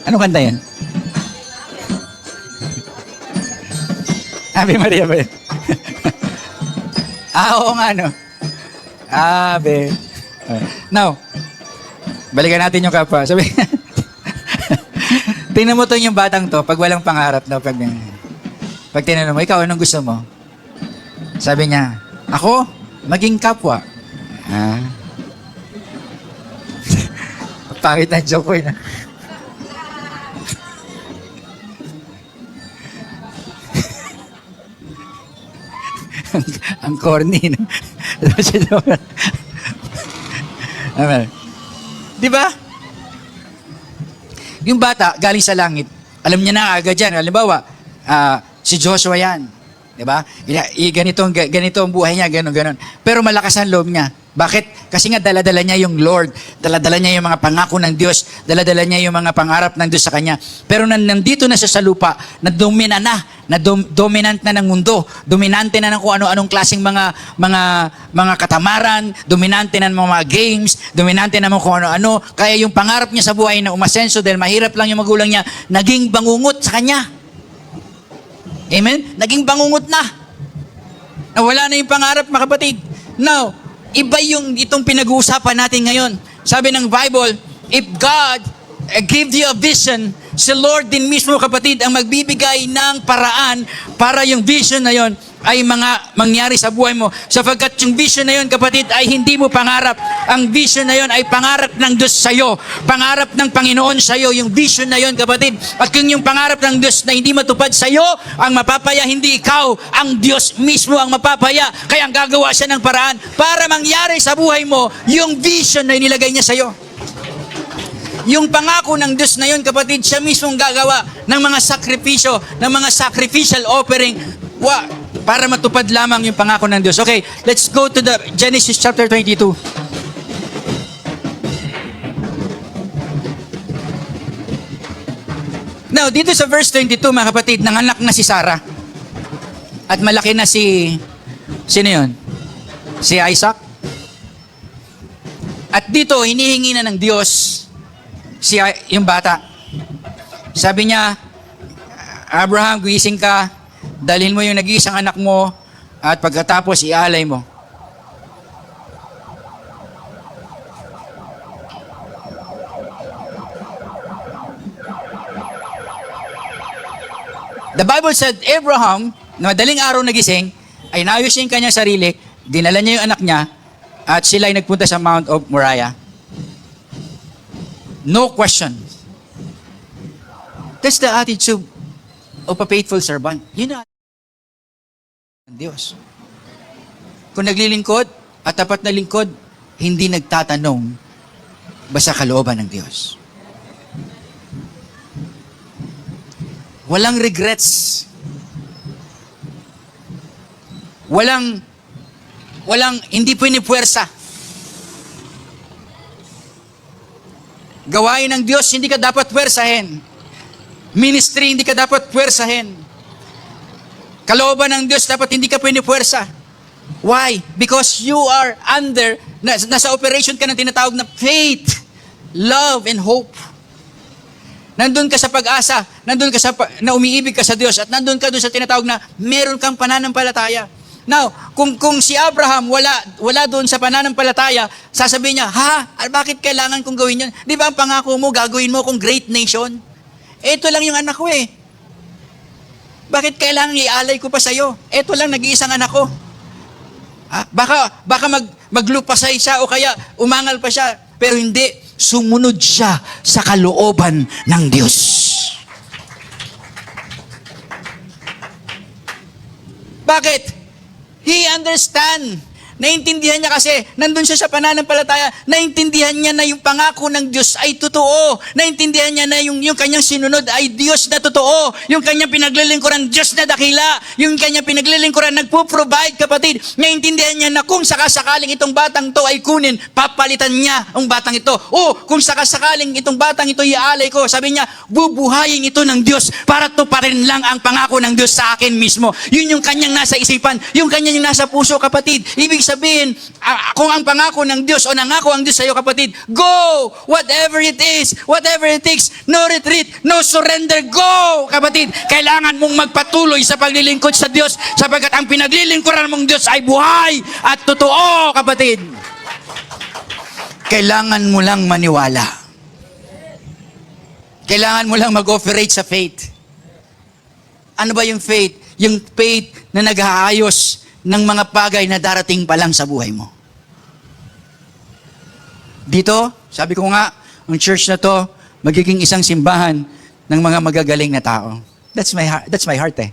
Ano kanta yan? Ave Maria ba yun? Oo nga, Ave. Now, balikan natin yung kapwa. Sabi, tingnan mo to yung batang to, pag walang pangarap, pag tinanong mo, ikaw, anong gusto mo? Sabi niya, ako, maging kapwa. Pangit na joke ko ang corny. Di ba? Yung bata, galing sa langit, alam niya na agad yan. Halimbawa, si Joshua yan. Di ba? Ganito ang buhay niya, ganon. Pero malakas ang loob niya. Bakit? Kasi nga daladala niya yung Lord, daladala niya yung mga pangako ng Diyos, daladala niya yung mga pangarap ng Diyos sa kanya. Pero nandito na siya sa lupa, dominant na ng mundo, dominante na ng kung ano-anong klaseng mga katamaran, dominante na ng mga games, dominante na ng kung ano-ano. Kaya yung pangarap niya sa buhay na umasenso dahil mahirap lang yung magulang niya, naging bangungot sa kanya. Amen? Naging bangungot na. Nawala na yung pangarap, mga kapatid. Now, iba yung itong pinag-uusapan natin ngayon. Sabi ng Bible, if God give you a vision, si Lord din mismo, kapatid, ang magbibigay ng paraan para yung vision na yon ay mangyari sa buhay mo. Sapagkat yung vision na yon, kapatid, ay hindi mo pangarap. Ang vision na yon ay pangarap ng Diyos sa'yo. Pangarap ng Panginoon sa'yo, yung vision na yon, kapatid. At kung yung pangarap ng Diyos na hindi matupad sa'yo, ang mapapaya hindi ikaw, ang Diyos mismo ang mapapaya. Kaya ang gagawa siya ng paraan para mangyari sa buhay mo yung vision na inilagay niya sa'yo. Yung pangako ng Diyos na yun, kapatid, siya mismo ang gagawa ng mga sakripisyo, ng mga sacrificial offering, para matupad lamang yung pangako ng Diyos. Okay, let's go to the Genesis chapter 22. Now, dito sa verse 22, mga kapatid, nanganak na si Sarah. At malaki na sino yun? Si Isaac. At dito, hinihingi na ng Diyos yung bata. Sabi niya, Abraham, guwising ka, dalhin mo yung nag-iisang anak mo, at pagkatapos ialay mo. The Bible said, Abraham, na madaling araw nagising, ay naayos niya yung kanyang sarili, dinala niya yung anak niya, at sila ay nagpunta sa Mount of Moriah, no question. That's the attitude of a faithful servant. Yun na ang Diyos. Kung naglilingkod at tapat na lingkod, hindi nagtatanong basta kalooban ng Diyos. Walang regrets. Hindi pinipuwersa. Gawain ng Diyos, hindi ka dapat puwersahin. Ministry, hindi ka dapat puwersahin. Kalooban ng Diyos, dapat hindi ka pinipuwersa. Why? Because you are under, nasa operation ka ng tinatawag na faith, love, and hope. Nandun ka sa pag-asa, nandun ka na umiibig ka sa Diyos, at nandun ka doon sa tinatawag na meron kang pananampalataya. Now, kung si Abraham wala doon sa pananampalataya, sasabihin niya, bakit kailangan kong gawin yan? Di ba ang pangako mo, gagawin mo akong great nation? Ito lang yung anak ko eh. Bakit kailangan ialay ko pa sa'yo? Ito lang, nag-iisang anak ko. Baka maglupasay siya o kaya umangal pa siya, pero hindi, sumunod siya sa kalooban ng Diyos. Bakit? He understand. Naintindihan niya kasi, nandun siya sa pananampalataya, naintindihan niya na yung pangako ng Diyos ay totoo. Naintindihan niya na yung kanyang sinunod ay Diyos na totoo. Yung kanyang pinaglilingkuran, Diyos na dakila. Yung kanyang pinaglilingkuran, nagpo-provide, kapatid. Naintindihan niya na kung sakasakaling itong batang to ay kunin, papalitan niya ang batang ito. O, kung sakasakaling itong batang ito iaalay ko, sabi niya, bubuhayin ito ng Diyos para tuparin lang ang pangako ng Diyos sa akin mismo. Yun yung kanyang nasa isipan, yung kanyang nasa puso, kapatid. Ibig sabihin, kung ang pangako ng Diyos o nangako ang Diyos sa iyo, kapatid, go! Whatever it is, whatever it takes, no retreat, no surrender, go! Kapatid, kailangan mong magpatuloy sa paglilingkod sa Diyos sapagkat ang pinaglilingkuran mong Diyos ay buhay at totoo, kapatid. Kailangan mo lang maniwala. Kailangan mo lang mag-operate sa faith. Ano ba yung faith? Yung faith na nag-aayos ng mga bagay na darating pa lang sa buhay mo. Dito, sabi ko nga, ang church na to, magiging isang simbahan ng mga magagaling na tao. That's my heart eh.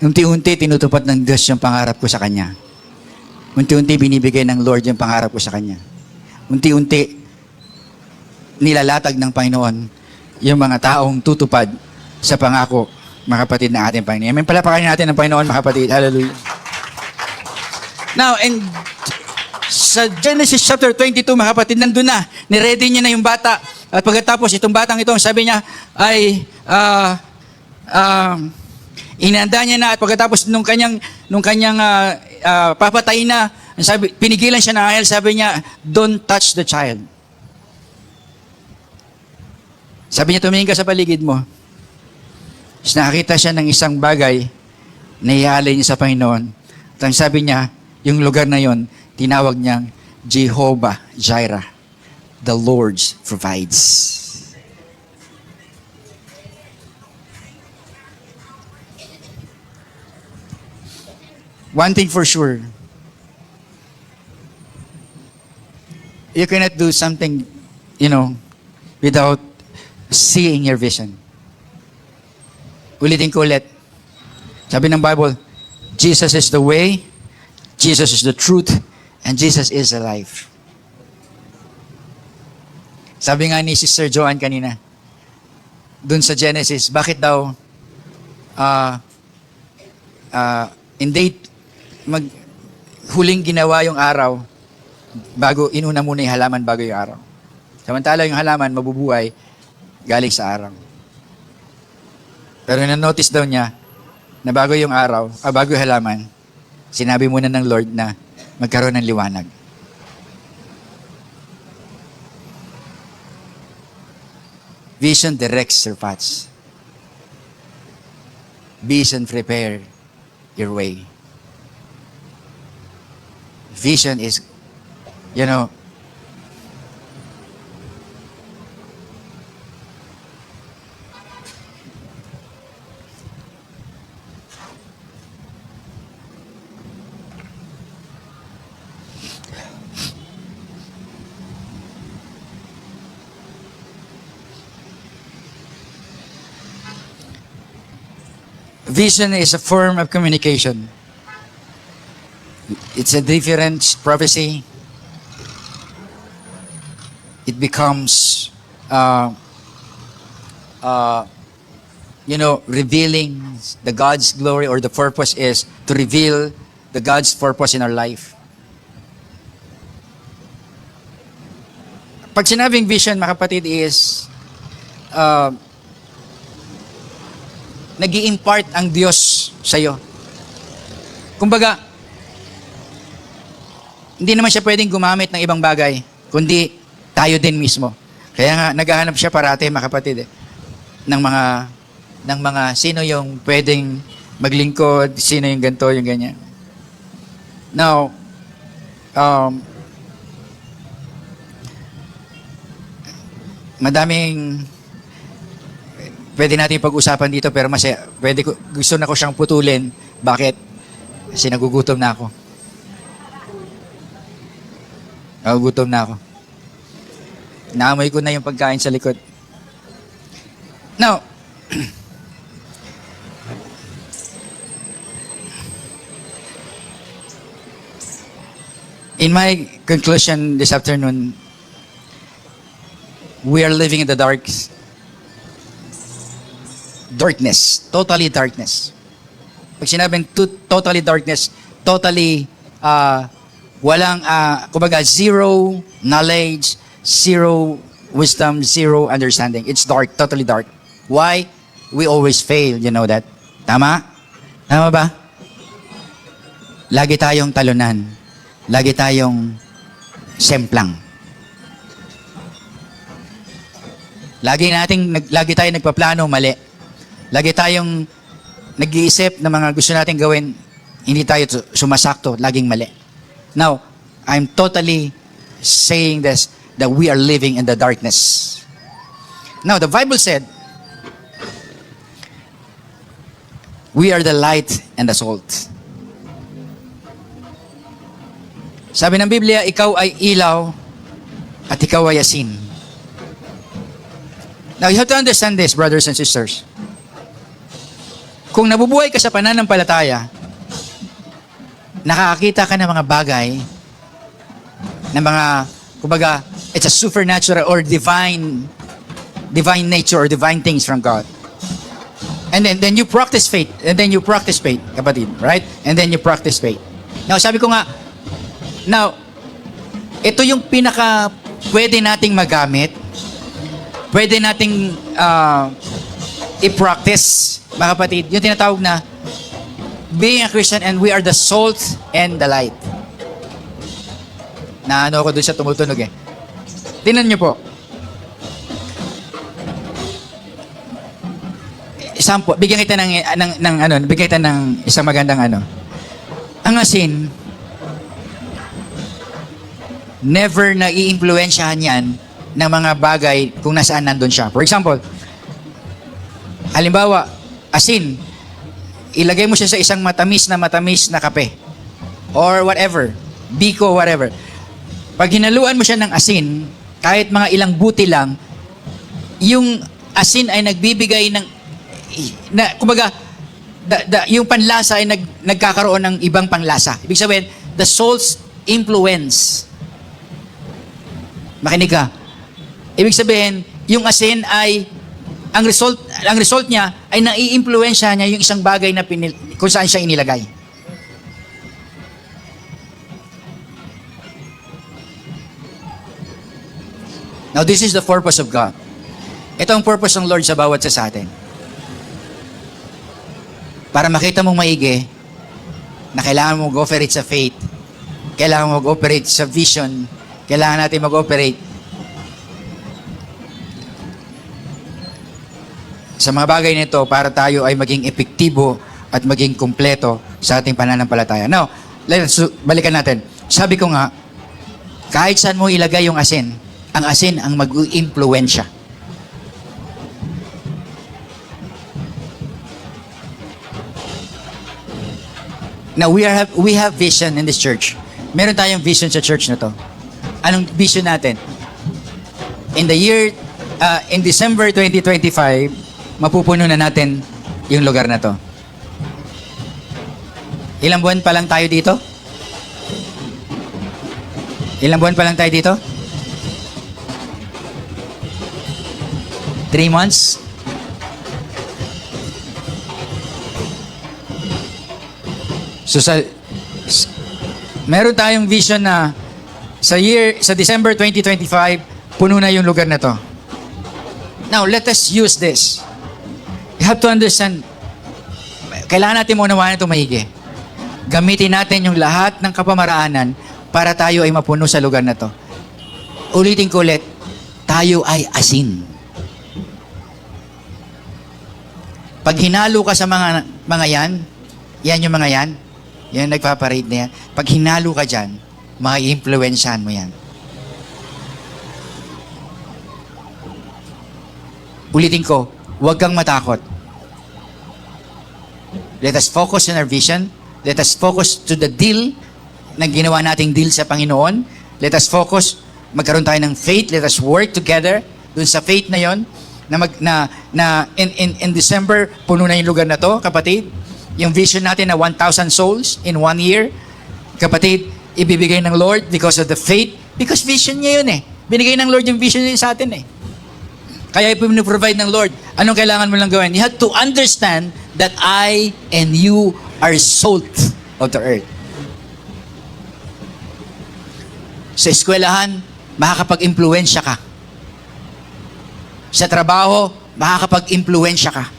Unti-unti, tinutupad ng Diyos yung pangarap ko sa Kanya. Unti-unti, binibigay ng Lord yung pangarap ko sa Kanya. Unti-unti, nilalatag ng Panginoon yung mga taong tutupad sa pangako, mga kapatid na ating Panginoon. May palapakan natin ng Panginoon, mga kapatid. Hallelujah. Now, and sa Genesis chapter 22, mga kapatid, nandun na. Niready niya na yung bata. At pagkatapos, itong batang ito, sabi niya, ay, inanda niya na. At pagkatapos, nung kanyang papatay na, pinigilan siya ng anghel, sabi niya, don't touch the child. Sabi niya, tumingin ka sa paligid mo. Tapos nakakita siya ng isang bagay na iaalay niya sa Panginoon. At ang sabi niya, yung lugar na yon, tinawag niyang Jehovah Jireh. The Lord provides. One thing for sure, you cannot do something, without seeing your vision. Ulitin ko ulit. Sabi ng Bible, Jesus is the way, Jesus is the truth, and Jesus is the life. Sabi nga ni Sister Joanne kanina, dun sa Genesis, bakit daw huling ginawa yung araw, bago inuna muna yung halaman bago yung araw. Samantala yung halaman mabubuhay galing sa araw. Pero na-notice daw niya na bago yung araw, bago yung halaman, sinabi muna ng Lord na magkaroon ng liwanag. Vision directs your paths. Vision prepare your way. Vision is, Vision is a form of communication. It's a different prophecy. It becomes, revealing the God's glory, or the purpose is to reveal the God's purpose in our life. Pag sinabing vision, mga kapatid, is nag-i-impart ang Diyos sa'yo. Kumbaga, hindi naman siya pwedeng gumamit ng ibang bagay, kundi tayo din mismo. Kaya nga, naghahanap siya parati, mga kapatid, ng mga sino yung pwedeng maglingkod, sino yung ganito, yung ganyan. Now, madaming pwede natin pag-usapan dito, pero gusto na ko siyang putulin. Bakit? Kasi nagugutom na ako. Nagugutom na ako. Naamoy ko na yung pagkain sa likod. Now, in my conclusion this afternoon, we are living in the darkness. Totally darkness. Pag sinabing totally darkness, totally walang, kumbaga, zero knowledge, zero wisdom, zero understanding. It's dark, totally dark. Why? We always fail, you know that. Tama? Tama ba? Lagi tayong talunan. Lagi tayong semplang. Lagi tayong nagpaplano, mali. Lagi tayong nag-iisip ng mga gusto nating gawin, hindi tayo sumasakto, laging mali. Now, I'm totally saying this, that we are living in the darkness. Now, the Bible said, we are the light and the salt. Sabi ng Biblia, ikaw ay ilaw at ikaw ay asin. Now, you have to understand this, brothers and sisters. Kung nabubuhay ka sa pananampalataya, nakakakita ka ng mga bagay, ng mga, kumbaga, it's a supernatural or divine nature or divine things from God. And then you practice faith. And then you practice faith, kapatid. Right? And then you practice faith. Now, sabi ko nga, ito yung pinaka pwede nating magamit, pwede nating i-practice, mga kapatid, yung tinatawag na being a Christian, and we are the salt and the light. Naano ako doon sa tumutunog eh. Tingnan nyo po. Sample, bigyan kita ng isang magandang ano. Ang asin, never na i-impluensyahan yan ng mga bagay kung nasaan nandun siya. For example, halimbawa, asin, ilagay mo siya sa isang matamis na kape. Or whatever. Biko, whatever. Pag hinaluan mo siya ng asin, kahit mga ilang buti lang, yung asin ay nagbibigay kumbaga, yung panlasa ay nagkakaroon ng ibang panlasa. Ibig sabihin, the salt's influence. Makinig ka. Ibig sabihin, yung asin ay ang result niya ay nai-impluwensya niya yung isang bagay na kung saan siya inilagay. Now, this is the purpose of God. Ito ang purpose ng Lord sa bawat isa sa atin. Para makita mong maigi na kailangan mo mag-operate sa faith, kailangan mo mag-operate sa vision, kailangan natin mag-operate sa mga bagay nito para tayo ay maging epektibo at maging kumpleto sa ating pananampalataya. Now, balikan natin. Sabi ko nga, kahit saan mo ilagay yung asin, ang asin ang mag-influensya. Now, we have vision in this church. Meron tayong vision sa church na to. Anong vision natin? In December 2025, mapupuno na natin yung lugar na to. Ilang buwan pa lang tayo dito? Ilang buwan pa lang tayo dito? 3 months? So meron tayong vision na sa December 2025, puno na yung lugar na to. Now, let us use this. You have to understand, kailangan natin maunawaan ito maigi. Gamitin natin yung lahat ng kapamaraanan para tayo ay mapuno sa lugar na to. Ulitin ko ulit, tayo ay asin. Pag hinalo ka sa mga yan yung mga yan nagpaparade na yan. Pag hinalo ka dyan, ma-influensyahan mo yan. Ulitin ko, huwag kang matakot. Let us focus on our vision. Let us focus to the deal na ginawa nating deal sa Panginoon. Let us focus, magkaroon tayo ng faith. Let us work together dun sa faith na yon na in December, puno na yung lugar na to, kapatid. Yung vision natin na 1,000 souls in 1 year, kapatid, ibibigay ng Lord because of the faith. Because vision niya yun eh. Binigay ng Lord yung vision niya sa atin eh. Kaya ipiniprovide ng Lord. Anong kailangan mo lang gawin? You have to understand that I and you are salt of the earth. Sa eskwelahan, makakapag-impluensya ka. Sa trabaho, makakapag-impluensya ka.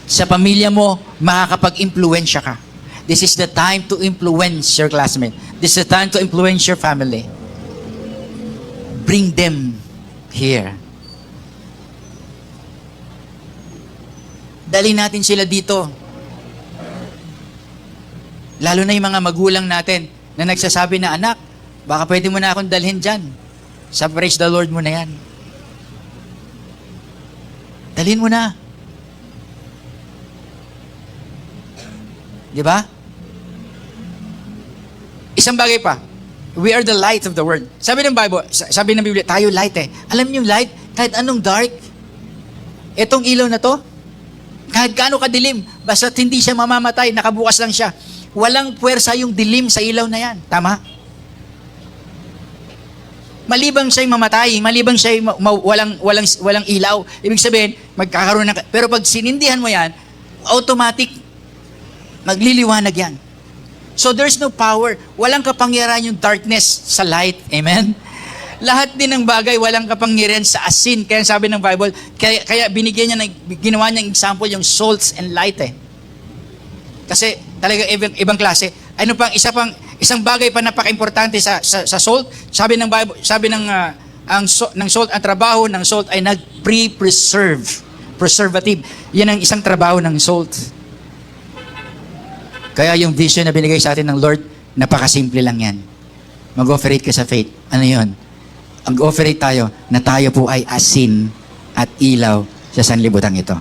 Sa pamilya mo, makakapag-impluensya ka. This is the time to influence your classmate. This is the time to influence your family. Bring them here. Dali natin sila dito. Lalo na yung mga magulang natin na nagsasabi na, anak, baka pwede mo na akong dalhin dyan. Sa praise the Lord mo na yan. Dalhin mo na. Di ba? Isang bagay pa. We are the light of the world. Sabi ng Bible, sabi ng Biblia, tayo light eh. Alam niyo yung light, kahit anong dark, etong ilaw na to, kahit gaano kadilim, basta hindi siya mamamatay, nakabukas lang siya. Walang puwersa yung dilim sa ilaw na yan. Tama? Malibang siya'y mamatay, malibang siya'y walang ilaw. Ibig sabihin, magkakaroon ng... Pero pag sinindihan mo yan, automatic, magliliwanag yan. So there's no power. Walang kapangyarihan yung darkness sa light. Amen? Lahat din ng bagay, walang kapangyarihan sa asin. Kaya sabi ng Bible, kaya binigyan niya, ginawa niya example yung salts and light eh. Kasi talaga ibang klase. Ano pang, isang bagay pa napaka-importante sa salt. Sabi ng Bible, sabi ng salt, ang trabaho ng salt ay preservative. Yan ang isang trabaho ng salt. Kaya yung vision na binigay sa atin ng Lord, napakasimple lang yan. Mag-operate ka sa faith. Ano yun? Mag-operate tayo na tayo po ay asin at ilaw sa sanlibutan ito.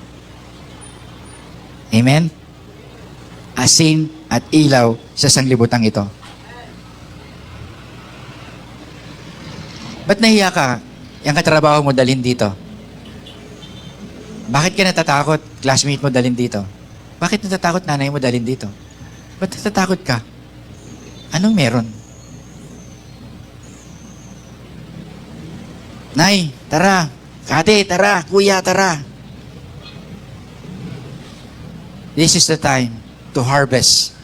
Amen? Asin at ilaw sa sanlibutan ito. Ba't nahiya ka? Yung katrabaho mo dalhin dito. Bakit ka natatakot? Classmate mo dalhin dito. Bakit natatakot nanay mo dalhin dito? Ba't natatakot ka? Anong meron? Nay, tara. Kate, tara. Kuya, tara. This is the time to harvest.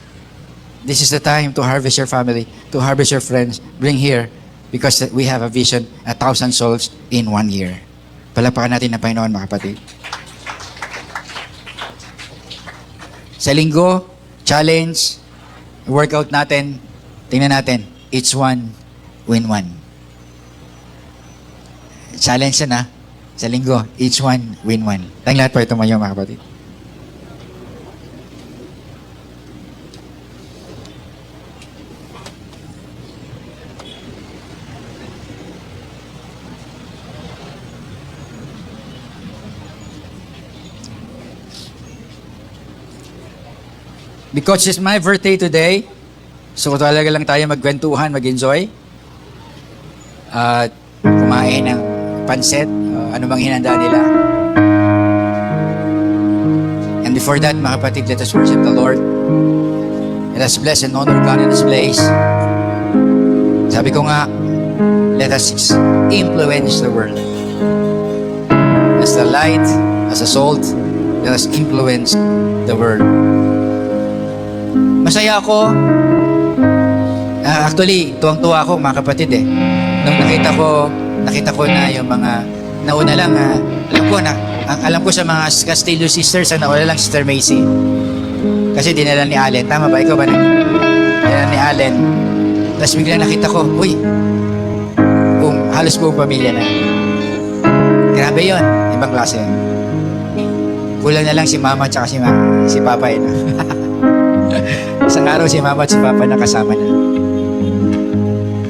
This is the time to harvest your family, to harvest your friends. Bring here because we have a vision, 1,000 souls in 1 year. Palapakan natin ang Panginoon, mga kapatid. Sa linggo, challenge, workout natin, tingnan natin, each one, win one. Challenge na, sa linggo, each one, win one. Tayong lahat po ito mayo, mga kapatid. Because it's my birthday today, so talaga lang tayo magkwentuhan, mag-enjoy. At kumain ng pansit, ano bang hinanda nila. And before that, mga kapatid, let us worship the Lord. Let us bless and honor God in this place. Sabi ko nga, let us influence the world. As the light, as a salt, let us influence the world. Masaya ako. Actually, tuwang-tuwa ako mga kapatid eh. Nung nakita ko na yung mga nauna lang, alam ko sa mga Castillo sisters, ang nauna lang Sister Macy. Kasi dinala ni Allen. Tama ba? Ikaw ba? Dinala ni Allen. Tapos biglang nakita ko, uy, halos buong pamilya na. Grabe yun. Ibang klase yun. Kulang na lang si Mama at si Papa yun. Isang araw si Mama at si Papa nakasama na.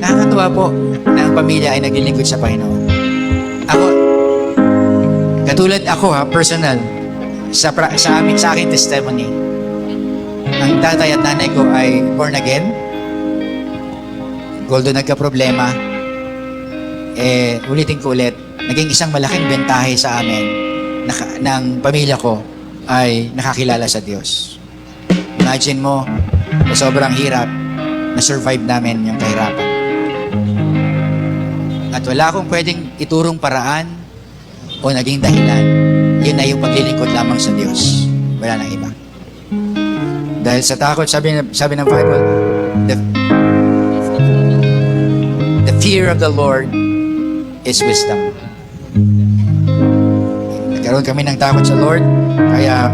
Nakakatuwa po na ang pamilya ay naglilingkod sa Panginoon. Katulad ako personal, sa aking testimony, ang tatay at nanay ko ay born again. Although nagka-problema, ulitin ko ulit, naging isang malaking bentahe sa amin ng pamilya ko ay nakakilala sa Diyos. Imagine mo, sa sobrang hirap, na-survive namin yung kahirapan. At wala akong pwedeng iturong paraan o naging dahilan. Yun ay yung paglilingkod lamang sa Diyos. Wala nang iba. Dahil sa takot, sabi ng Bible, the fear of the Lord is wisdom. Nagkaroon kami ng takot sa Lord, kaya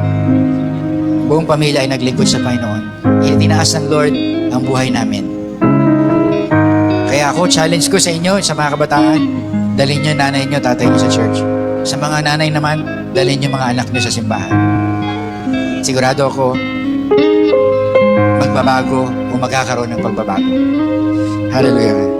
buong pamilya ay naglingkod sa Panginoon. Itinaas ng Lord ang buhay namin. Kaya ako, challenge ko sa inyo, sa mga kabataan, dalhin nyo nanay nyo, tatay nyo sa church. Sa mga nanay naman, dalhin nyo mga anak nyo sa simbahan. Sigurado ako, magbabago o magkakaroon ng pagbabago. Hallelujah.